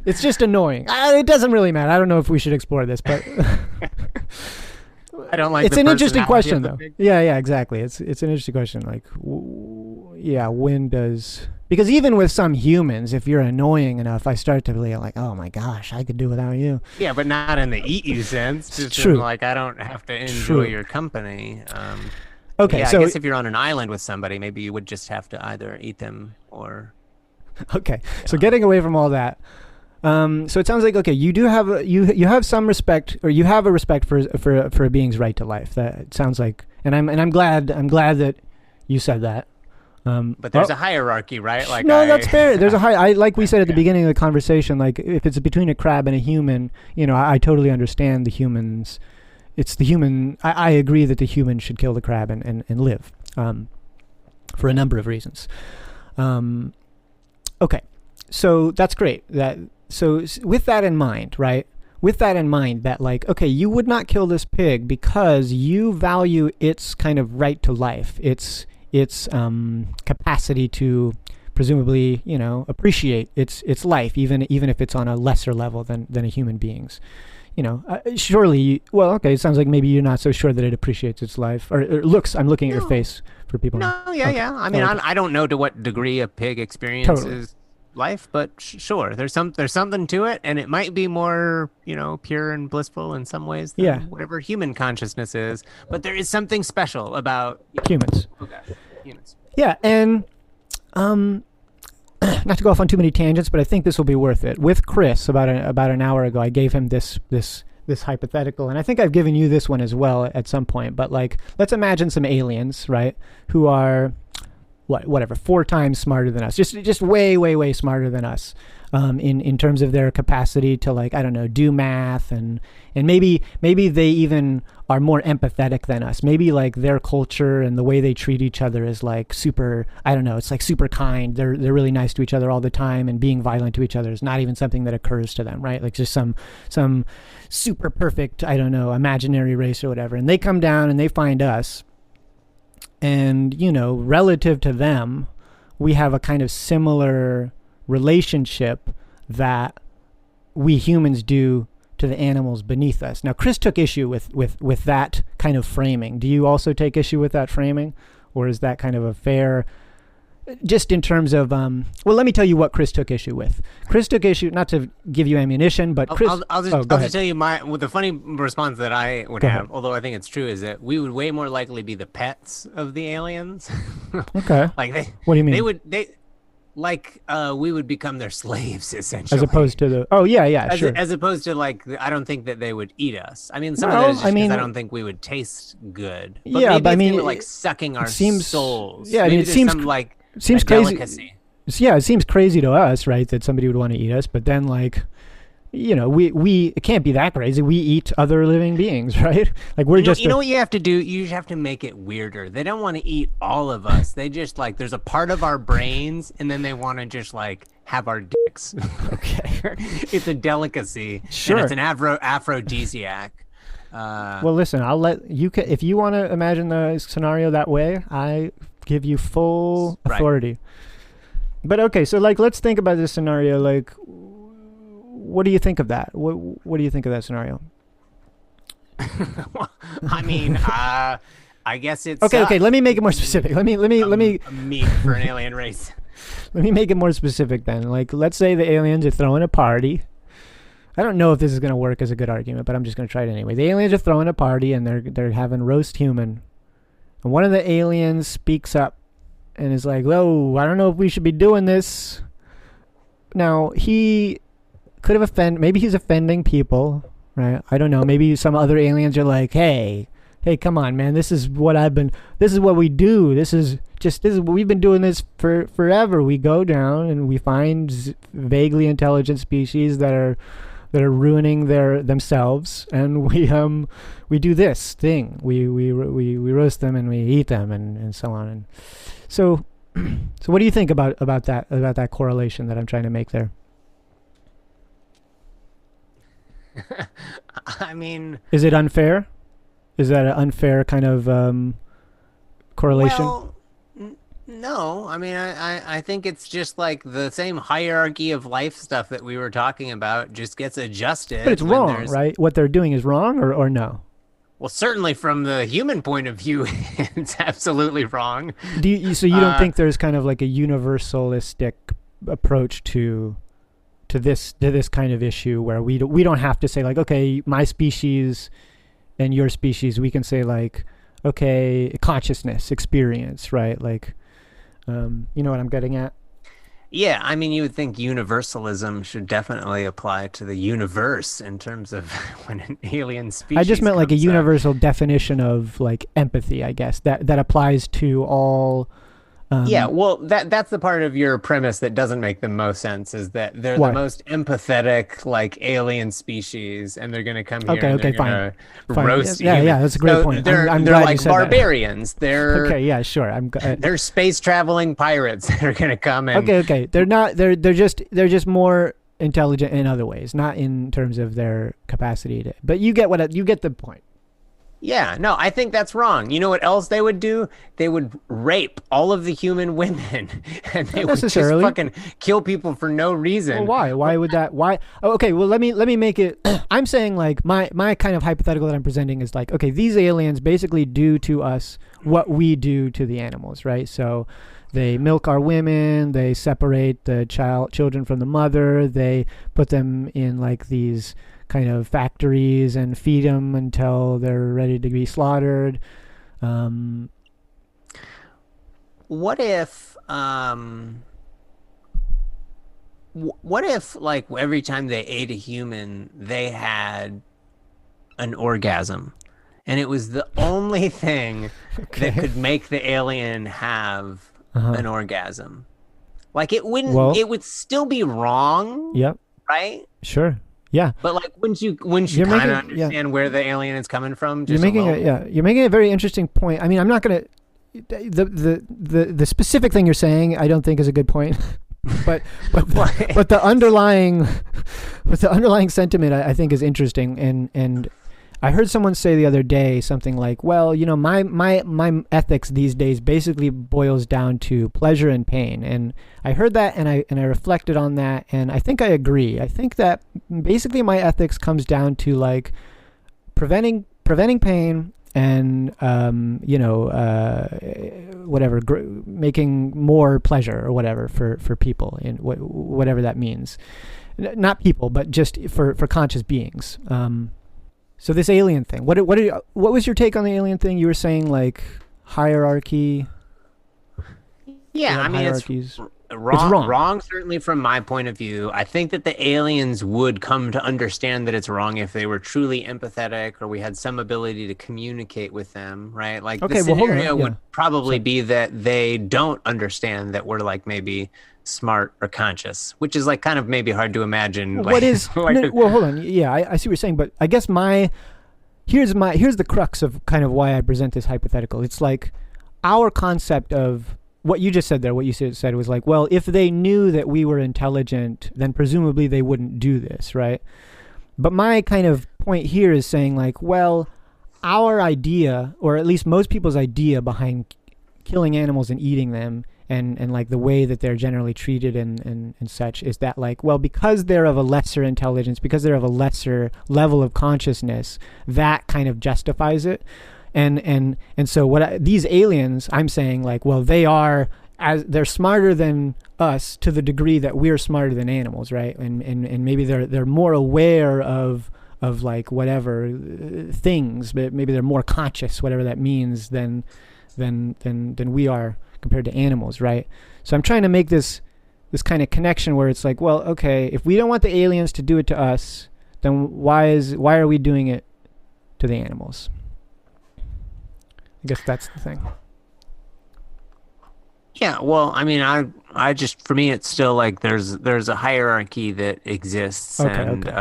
it's just annoying. It doesn't really matter. I don't know if we should explore this, but I don't like it's the an interesting personality of question, the though. pig. Yeah, exactly. It's an interesting question. Like, yeah, when does because even with some humans, if you're annoying enough, I start to be like, oh my gosh, I could do without you. Yeah, but not in the eat you sense. It's Just in true. like I don't have to enjoy True. your company. Okay, Yeah, I so guess if you're on an island with somebody, maybe you would just have to either eat them or okay, so yeah. getting away from all that. So it sounds like okay, you do have you have some respect, or you have a respect for a being's right to life. That it sounds like, and I'm glad that you said that. But there's a hierarchy, right? Like no, that's fair. There's a high. I like we said at the beginning of the conversation. Like if it's between a crab and a human, I totally understand the humans. It's the human. I agree that the human should kill the crab and live, for a number of reasons. Okay, so that's great. With that in mind, right? With that in mind, that like, okay, you would not kill this pig because you value its kind of right to life, its capacity to presumably, appreciate its life, even if it's on a lesser level than a human being's. Surely, well, okay, it sounds like maybe you're not so sure that it appreciates its life, or it looks. I'm looking at your no, face for people. no, yeah, Okay. yeah. I mean, Okay. I don't know to what degree a pig Totally. experiences life, but sure, there's something to it, and it might be more, pure and blissful in some ways Yeah, than whatever human consciousness is. But there is something special about humans. okay, humans. Yeah, and not to go off on too many tangents, but I think this will be worth it. With Chris, about an hour ago, I gave him this hypothetical, and I think I've given you this one as well at some point. But like, let's imagine some aliens, right, who are whatever 4 times smarter than us, just way smarter than us, in terms of their capacity to, like, I don't know, do math, and maybe they even are more empathetic than us. Maybe like their culture and the way they treat each other is like super, I don't know, it's like super kind. They're really nice to each other all the time, and being violent to each other is not even something that occurs to them, right? Like just some super perfect, I don't know, imaginary race or whatever. And they come down and they find us, and relative to them, we have a kind of similar relationship that we humans do to the animals beneath us. Now, Chris took issue with that kind of framing. Do you also take issue with that framing, or is that kind of a fair? Just in terms of, well, let me tell you what Chris took issue with. Chris took issue, not to give you ammunition, but Chris. I'll just tell you the funny response that I would Go have, ahead. although I think it's true, is that we would way more likely be the pets of the aliens. Okay. Like What do you mean? we would become their slaves essentially. As opposed to the. Oh yeah, sure. As opposed to like, I don't think that they would eat us. I mean, some Well, of it is just I mean- because I don't think we would taste good. But Yeah, maybe but I if mean, they were like sucking our seems- souls. yeah, I mean, maybe it there's seems some like It seems a crazy. delicacy. Yeah, it seems crazy to us, right, that somebody would want to eat us, but then like, we it can't be that crazy. We eat other living beings, right? Like we're just You know what you have to do? You have to make it weirder. They don't want to eat all of us. They just like, there's a part of our brains, and then they want to just like have our dicks. okay. It's a delicacy. Sure. And it's an aphrodisiac. Well, listen, I'll let you. If you want to imagine the scenario that way, I give you full Right. authority. But okay, so like, let's think about this scenario. Like, what do you think of that? What do you think of that scenario? I mean, I guess it's Okay. Let me make it more specific. Let me a meat for an alien race. let me make it more specific then. Like, let's say the aliens are throwing a party. I don't know if this is going to work as a good argument, but I'm just going to try it anyway. The aliens are throwing a party, and they're having roast human. And one of the aliens speaks up and is like, "Whoa, I don't know if we should be doing this." Now, he could have maybe he's offending people, right? I don't know. Maybe some other aliens are like, "Hey, hey, come on, man, this is what we do. This is what we've been doing this for forever. We go down and we find vaguely intelligent species that are ruining themselves, and we do this thing. We roast them and we eat them and so on. And so what do you think about that correlation that I'm trying to make there? I mean, is it unfair? Is that an unfair kind of correlation? Well, no. I mean, I think it's just like the same hierarchy of life stuff that we were talking about just gets adjusted. But it's wrong, right? What they're doing is wrong, or no? Well, certainly from the human point of view, it's absolutely wrong. So you don't think there's kind of like a universalistic approach to this kind of issue where we don't have to say like, okay, my species and your species, we can say like, okay, consciousness, experience, right? Like, you know what I'm getting at? Yeah, I mean, you would think universalism should definitely apply to the universe in terms of when an alien species I just meant like a comes universal definition of like empathy, I guess, that applies to all. Yeah, well, that's the part of your premise that doesn't make the most sense, is that they're Why? the most empathetic, like, alien species, and they're going to come here Okay, and they're fine. going to roast Yeah, humans. that's a great point. They're I'm glad you like said that. barbarians. They're Okay, yeah, sure. they're space traveling pirates that are going to come and Okay. They're not. They're just more intelligent in other ways, not in terms of their capacity to. But you get the point. Yeah, no, I think that's wrong. You know what else they would do? They would rape all of the human women, and they would just fucking kill people for no reason. Well, why? Why would that? Why? Oh, okay, well, let me make it. I'm saying like my kind of hypothetical that I'm presenting is like, okay, these aliens basically do to us what we do to the animals, right? So they milk our women, they separate the children from the mother, they put them in like these kind of factories and feed them until they're ready to be slaughtered. What if like every time they ate a human, they had an orgasm, and it was the only thing that could make the alien have an orgasm? Like it would still be wrong. Yep. Right? Sure. Yeah, but like, wouldn't you kind of understand where the alien is coming from? You're making a very interesting point. I mean, I'm not gonna the specific thing you're saying, I don't think is a good point, but the underlying sentiment I think is interesting, and I heard someone say the other day something like, well, you know, my ethics these days basically boils down to pleasure and pain. And I heard that and I reflected on that, and I think I agree. I think that basically my ethics comes down to like preventing pain and making more pleasure or whatever for people, in whatever that means. Not people, but just for conscious beings. So this alien thing, what was your take on the alien thing? You were saying like hierarchy. Yeah, I mean, it's wrong certainly from my point of view. I think that the aliens would come to understand that it's wrong if they were truly empathetic or we had some ability to communicate with them, right? Like the scenario would probably be that they don't understand that we're like maybe smart or conscious, which is like kind of maybe hard to imagine. What is well, hold on. Yeah, I see what you're saying, but I guess here's the crux of kind of why I present this hypothetical. It's like our concept of what you just said there. What you said was like, well, if they knew that we were intelligent, then presumably they wouldn't do this, right? But my kind of point here is saying like, well, our idea, or at least most people's idea behind killing animals and eating them, and like the way that they're generally treated and such, is that like, well, because they're of a lesser intelligence, because they're of a lesser level of consciousness, that kind of justifies it. And so these aliens, I'm saying like, well, they're smarter than us to the degree that we're smarter than animals, right? And maybe they're more aware of like whatever things, but maybe they're more conscious, whatever that means, than we are compared to animals, right? So I'm trying to make this kind of connection where it's like, well, okay, if we don't want the aliens to do it to us, then why are we doing it to the animals? I guess that's the thing. Yeah, well, I mean, I just for me, it's still like there's a hierarchy that exists, Okay, and okay.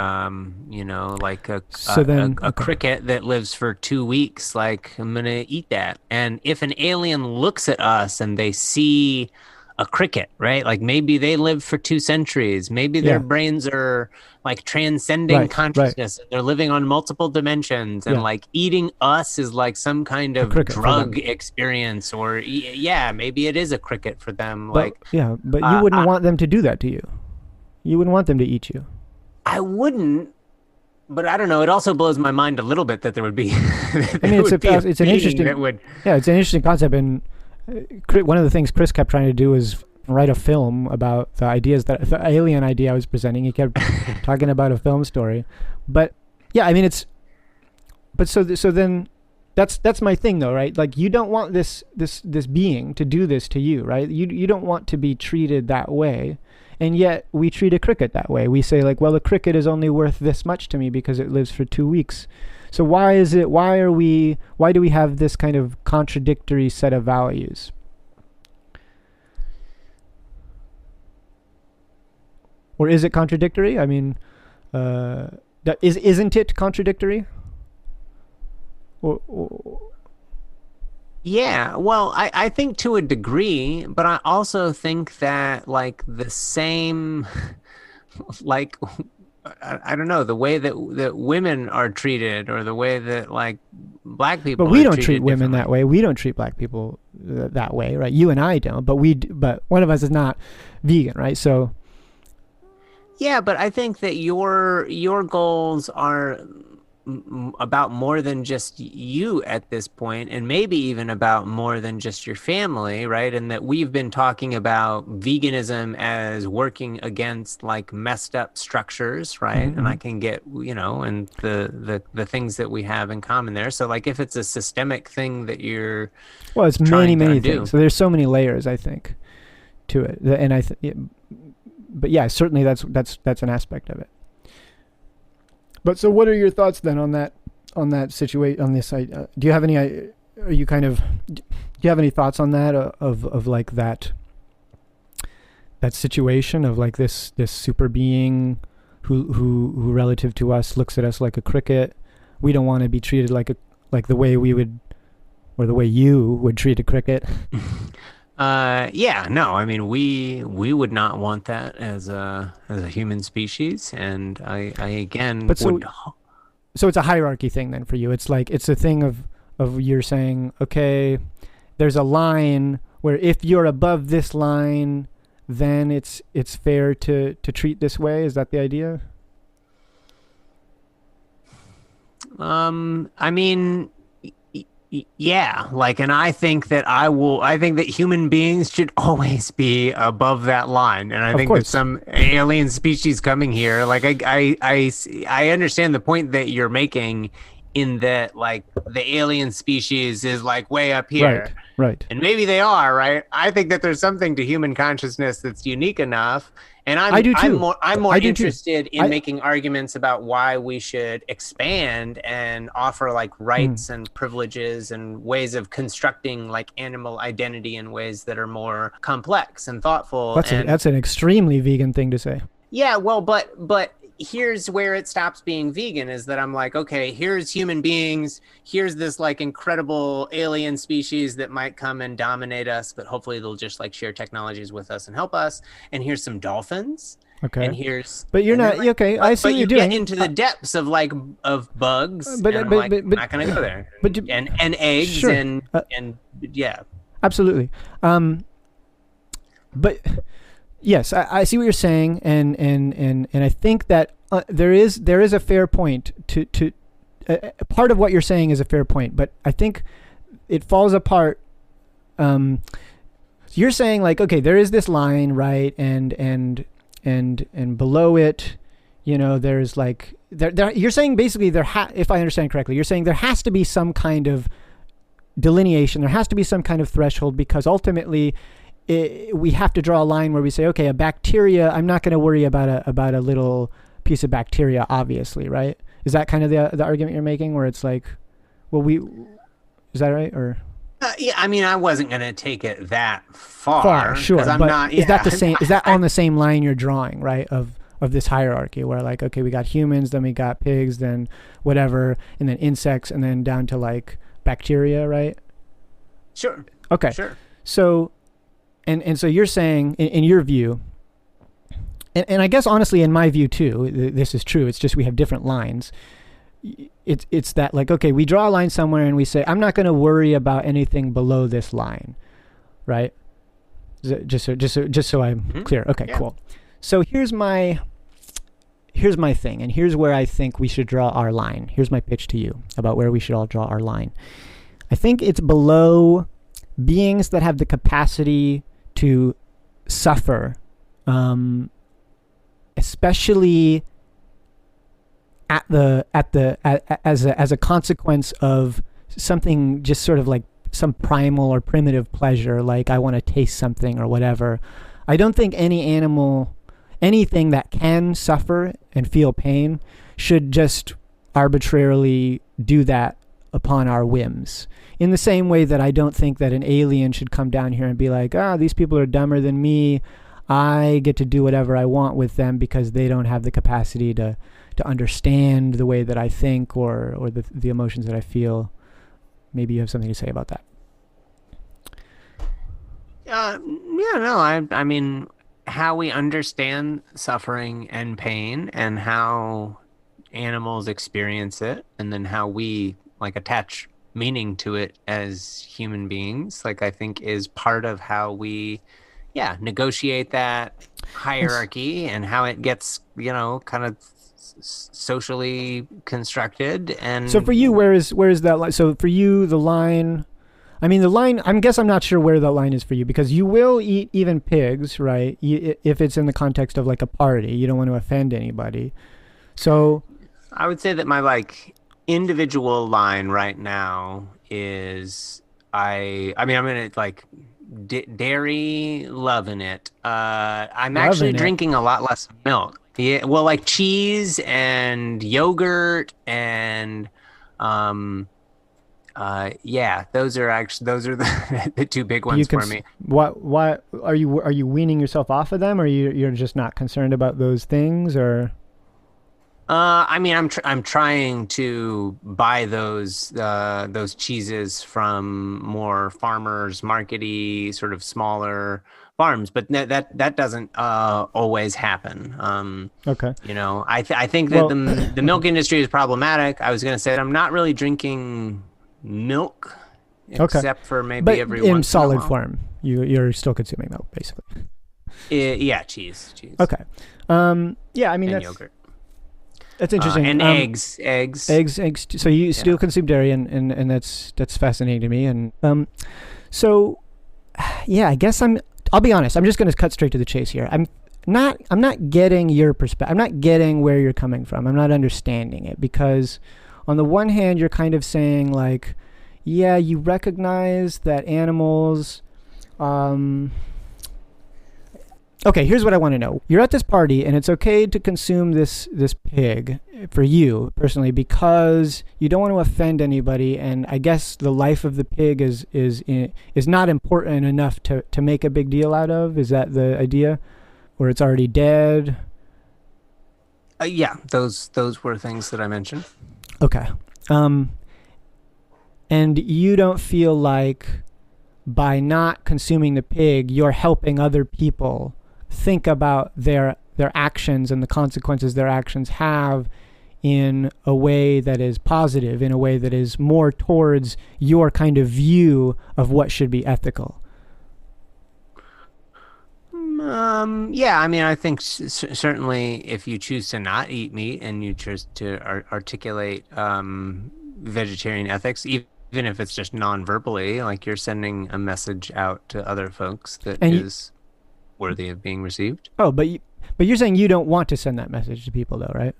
like So then, a okay. cricket that lives for 2 weeks, like I'm gonna eat that. And if an alien looks at us and they see a cricket, right? Like maybe they lived for 2 centuries, maybe their Yeah, brains are like transcending right, right. consciousness and they're living on multiple dimensions, and Yeah, like eating us is like some kind a of cricket for drug them. experience, or yeah, maybe it is a cricket for them. But Like yeah, but you wouldn't I, want them to do that to you. You wouldn't want them to eat you. I wouldn't, but I don't know, it also blows my mind a little bit that there would be I there mean, would be a it's an being interesting, that would. yeah, it's an interesting concept. And one of the things Chris kept trying to do was write a film about the ideas that the alien idea I was presenting. He kept talking about a film story, but yeah, I mean, but so then that's my thing though, right? Like you don't want this being to do this to you, right? You don't want to be treated that way. And yet we treat a cricket that way. We say like, well, a cricket is only worth this much to me because it lives for 2 weeks. So why do we have this kind of contradictory set of values? Or is it contradictory? I mean, isn't it contradictory? Or Yeah, well, I think to a degree, but I also think that like the same, like I don't know, the way that women are treated, or the way that like black but people we are don't treat treated women differently. that way. We don't treat black people that way, right? You and I don't, but one of us is not vegan, right? So Yeah, but I think that your goals are about more than just you at this point, and maybe even about more than just your family, right? And that we've been talking about veganism as working against like messed up structures, right? And I mhm. can get, and the things that we have in common there. So like if it's a systemic thing that you're Well, it's many, trying to many things. undo. So there's so many layers, I think, to it. And but yeah, certainly that's an aspect of it. But so, what are your thoughts then on that situation on this? Do you have any? Are you kind of? Do you have any thoughts on that of like that situation of like this super being who relative to us looks at us like a cricket? We don't want to be treated like the way we would or the way you would treat a cricket. Yeah, no, I mean we would not want that as a human species, and I again But would. so it's a hierarchy thing then for you. It's like it's a thing of you're saying, okay, there's a line where if you're above this line, then it's fair to treat this way. Is that the idea? I mean, yeah, like, and I think that human beings should always be above that line. And I Of think that course. some alien species coming here, like, I understand the point that you're making, in that, like, the alien species is like way up Right. here. Right. And maybe they are, right? I think that there's something to human consciousness that's unique enough. And I do too. I'm more I do too. interested in I making arguments about why we should expand and offer like mm, rights and privileges and ways of constructing like animal identity in ways that are more complex and thoughtful. And that's an extremely vegan thing to say. yeah, well, but here's where it stops being vegan, is that I'm like, okay, here's human beings, here's this like incredible alien species that might come and dominate us, but hopefully they'll just like share technologies with us and help us. And here's some dolphins, and Okay. here's But you're and then not like, okay. I see but what you're you get doing. into the depths of like of bugs, But and I'm but like, but I'm not gonna go there. but And eggs sure. and yeah. Absolutely. But yes, I see what you're saying, and I think that there is a fair point to part of what you're saying is a fair point, but I think it falls apart. So you're saying like, okay, there is this line, right, and below it, there's like there. You're saying basically if I understand correctly, you're saying there has to be some kind of delineation. There has to be some kind of threshold, because ultimately we have to draw a line where we say, okay, a bacteria, I'm not going to worry about a little piece of bacteria, obviously, right? Is that kind of the argument you're making, where it's like, well, is that right? Or Yeah, I mean, I wasn't going to take it that Far, far because sure, I'm but not. is that Yeah, the same? Is that on the same line you're drawing, right? Of this hierarchy, where like, okay, we got humans, then we got pigs, then whatever, and then insects, and then down to like bacteria, right? sure, Okay, sure. so and so you're saying, in your view, and I guess honestly, in my view too, this is true. It's just we have different lines. It's that like, okay, we draw a line somewhere and we say, I'm not going to worry about anything below this line, right? Just so I'm clear. Okay, Yeah. cool. So here's my thing, and here's where I think we should draw our line. Here's my pitch to you about where we should all draw our line. I think it's below beings that have the capacity to suffer, especially as a consequence of something just sort of like some primal or primitive pleasure, like I want to taste something or whatever. I don't think anything that can suffer and feel pain should just arbitrarily do that upon our whims. In the same way that I don't think that an alien should come down here and be like, these people are dumber than me. I get to do whatever I want with them because they don't have the capacity to understand the way that I think or the emotions that I feel. Maybe you have something to say about that. Yeah, no, I mean, how we understand suffering and pain and how animals experience it, and then how we like attach meaning to it as human beings, like I think is part of how we, yeah, negotiate that hierarchy and how it gets, kind of socially constructed. And So for you, where is that line? So for you, the line, I mean, the line, I guess I'm not sure where the line is for you, because you will eat even pigs, right? If it's in the context of like a party, you don't want to offend anybody. So I would say that my like individual line right now is I mean, I'm gonna like dairy, loving it. I'm actually loving it. drinking a lot less milk. Yeah, well, like cheese and yogurt and um yeah, those are the two big Do you ones for me. what are you weaning yourself off of them, or you're just not concerned about those things, or? I mean, I'm trying to buy those cheeses from more farmers markety, sort of smaller farms, but that doesn't always happen. Okay. I think that Well, the milk industry is problematic. I was going to say that I'm not really drinking milk okay, except for maybe but every in once in a solid while. form, you're still consuming milk, basically. Yeah, cheese, Okay. Yeah, I mean, and that's yogurt. that's interesting. And eggs. Eggs. So you still consume dairy, and that's fascinating to me. And so yeah, I guess I'll be honest. I'm just going to cut straight to the chase here. I'm not getting your perspective. I'm not getting where you're coming from. I'm not understanding it, because on the one hand, you're kind of saying like, yeah, you recognize that animals. Okay, here's what I want to know. You're at this party, and it's okay to consume this pig for you personally because you don't want to offend anybody, and I guess the life of the pig is not important enough to make a big deal out of. Is that the idea? Or it's already dead? Yeah, those were things that I mentioned. Okay. And you don't feel like by not consuming the pig, you're helping other people think about their actions and the consequences their actions have in a way that is positive, in a way that is more towards your kind of view of what should be ethical. Yeah, I mean, I think certainly if you choose to not eat meat and you choose to articulate vegetarian ethics, even if it's just non-verbally, like you're sending a message out to other folks that is worthy of being received. Oh, but you're saying you don't want to send that message to people, though, right?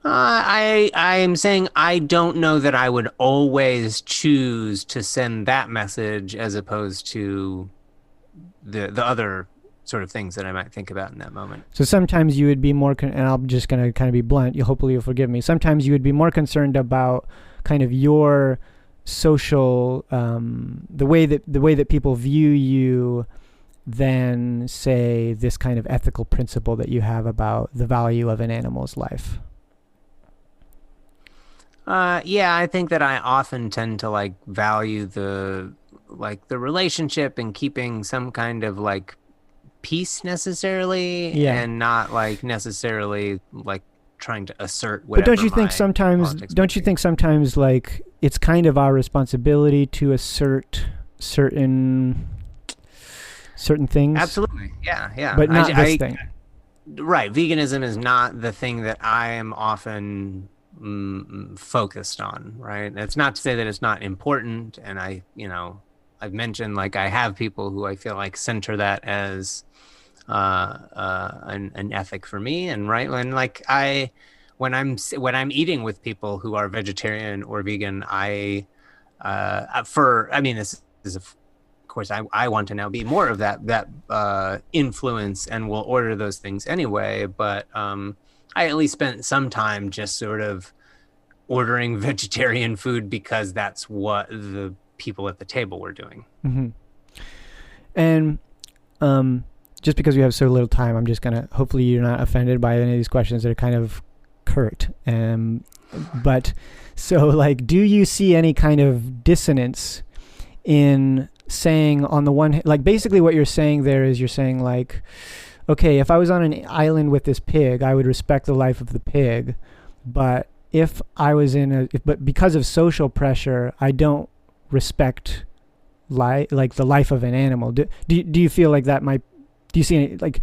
I'm saying I don't know that I would always choose to send that message as opposed to the other sort of things that I might think about in that moment. So sometimes you would be more, and I'm just going to kind of be blunt, hopefully you'll forgive me. Sometimes you would be more concerned about kind of your social, the way that people view you than, say, this kind of ethical principle that you have about the value of an animal's life? Yeah, I think that I often tend to like value the relationship and keeping some kind of like peace necessarily, Yeah. and not like necessarily like trying to assert But whatever my politics might don't you be. think sometimes like it's kind of our responsibility to assert certain things, Absolutely. Yeah, yeah. but not this thing? Right. Veganism is not the thing that I am often focused on, right? It's not to say that it's not important. And I've mentioned like I have people who I feel like center that as an ethic for me. And right. And like when I'm eating with people who are vegetarian or vegan, this is of course, I want to now be more of that influence and will order those things anyway. But I at least spent some time just sort of ordering vegetarian food because that's what the people at the table were doing. Mm-hmm. And just because we have so little time, I'm just gonna. Hopefully, you're not offended by any of these questions that are kind of curt. But so, like, do you see any kind of dissonance in saying, on the one hand, like basically what you're saying there is you're saying like, okay, if I was on an island with this pig, I would respect the life of the pig, but if I was but because of social pressure, I don't respect like the life of an animal. Do you feel like that might? Do you see any like?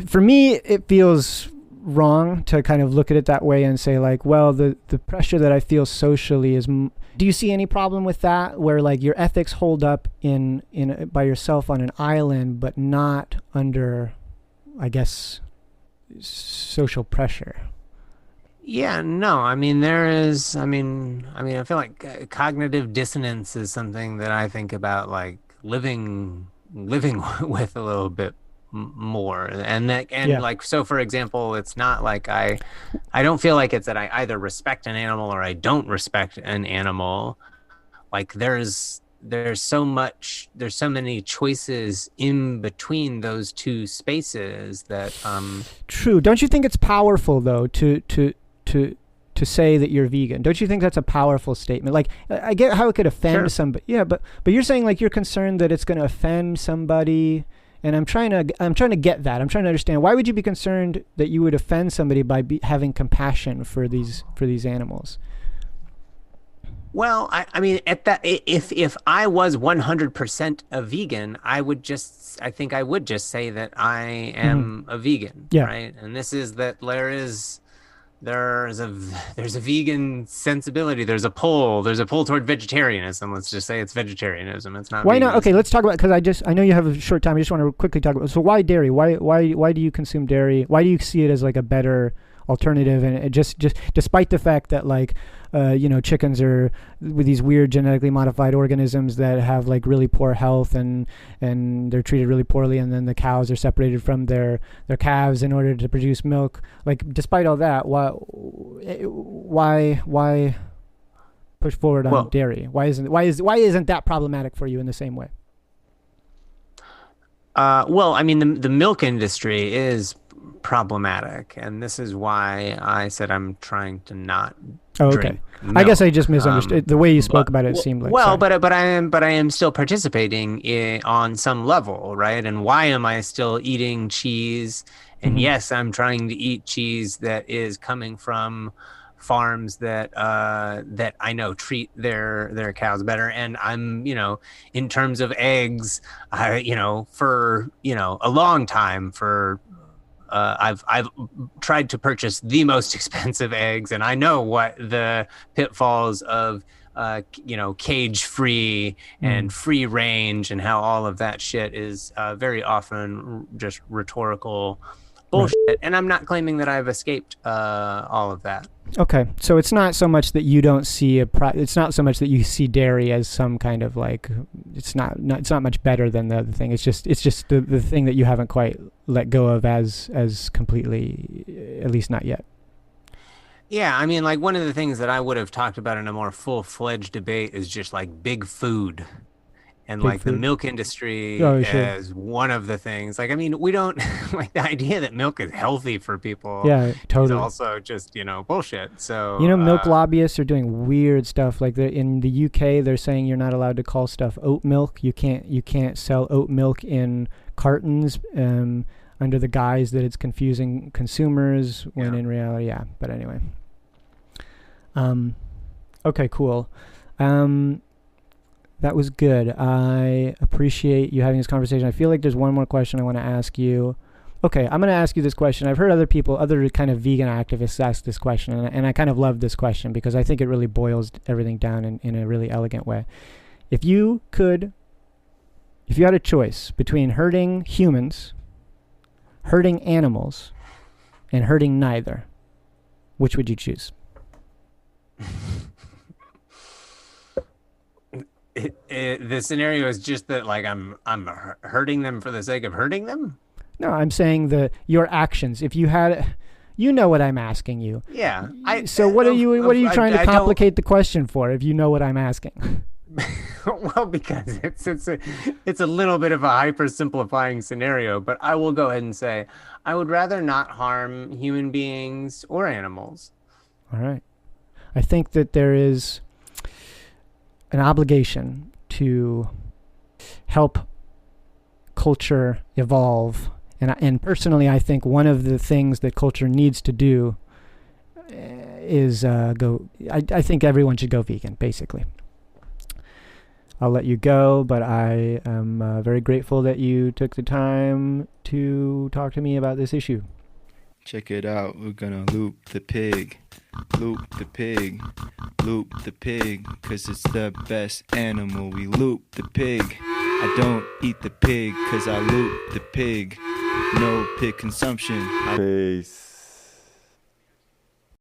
For me, it feels wrong to kind of look at it that way and say like, well, the pressure that I feel socially is. Do you see any problem with that, where like your ethics hold up in by yourself on an island, but not under, I guess, social pressure? Yeah, no, I mean I feel like cognitive dissonance is something that I think about like living with a little bit more, and Yeah. like, so for example, it's not like I don't feel like it's that I either respect an animal or I don't respect an animal. Like there's so many choices in between those two spaces that True. Don't you think it's powerful though to say that you're vegan? Don't you think that's a powerful statement? Like, I get how it could offend Sure. somebody. Yeah, but you're saying like you're concerned that it's going to offend somebody, and I'm trying to get that. I'm trying to understand, why would you be concerned that you would offend somebody by having compassion for these animals? Well, I mean, at that, if I was 100% a vegan, I think I would just say that I Mm-hmm. am a vegan, Yeah. right? And this is that there's a vegan sensibility. There's a pull toward vegetarianism. Let's just say it's vegetarianism. It's not Why not? Okay, veganism. let's talk about, because I know you have a short time. I just want to quickly talk about, so why dairy? Why do you consume dairy? Why do you see it as like a better alternative? And it just despite the fact that like chickens are with these weird genetically modified organisms that have like really poor health, and they're treated really poorly, and then the cows are separated from their calves in order to produce milk. Like, despite all that, why push forward on Well, dairy? Why isn't that problematic for you in the same way? well, I mean, the milk industry is problematic, and this is why I said I'm trying to not Oh, okay. drink I guess I milk. just misunderstood the way you spoke But about it. It seemed like, well, sorry. but I am still participating on some level, right? And why am I still eating cheese? And Mm-hmm. yes, I'm trying to eat cheese that is coming from farms that that I know treat their cows better. And I'm, in terms of eggs, for a long time, for I've tried to purchase the most expensive eggs, and I know what the pitfalls of cage free Mm. and free range, and how all of that shit is very often just rhetorical Right. bullshit. And I'm not claiming that I've escaped all of that. Okay, so it's not so much that you don't see it's not so much that you see dairy as some kind of like, it's not much better than the other thing. It's just the thing that you haven't quite let go of as completely, at least not yet. Yeah, I mean, like one of the things that I would have talked about in a more full-fledged debate is just like big food and Big like the food. milk industry Oh, sure. as one of the things. Like, I mean, we don't like the idea that milk is healthy for people Yeah, is totally. also just, bullshit. You So, know, milk lobbyists are doing weird stuff. Like in the UK, they're saying you're not allowed to call stuff oat milk. You can't sell oat milk in cartons under the guise that it's confusing consumers. When yeah. in reality, yeah. But anyway, um, okay, cool. Um, that was good. I appreciate you having this conversation. I feel like there's one more question I want to ask you. Okay, I'm going to ask you this question. I've heard other kind of vegan activists ask this question, and I kind of love this question because I think it really boils everything down in a really elegant way. If you had a choice between hurting humans, hurting animals, and hurting neither, which would you choose? The scenario is just that like I'm hurting them for the sake of hurting them. No, I'm saying your actions. If you had, you know what I'm asking you. Yeah, I So what are you trying to I don't. complicate the question for? If you know what I'm asking. Well, because it's a little bit of a hyper simplifying scenario, but I will go ahead and say I would rather not harm human beings or animals. All right. I think that there is an obligation to help culture evolve. And personally, I think one of the things that culture needs to do is go. I think everyone should go vegan, basically. I'll let you go, but I am very grateful that you took the time to talk to me about this issue. Check it out, we're gonna loop the pig, loop the pig, loop the pig, 'cause it's the best animal. We loop the pig. I don't eat the pig 'cause I loop the pig. No pig consumption. Peace.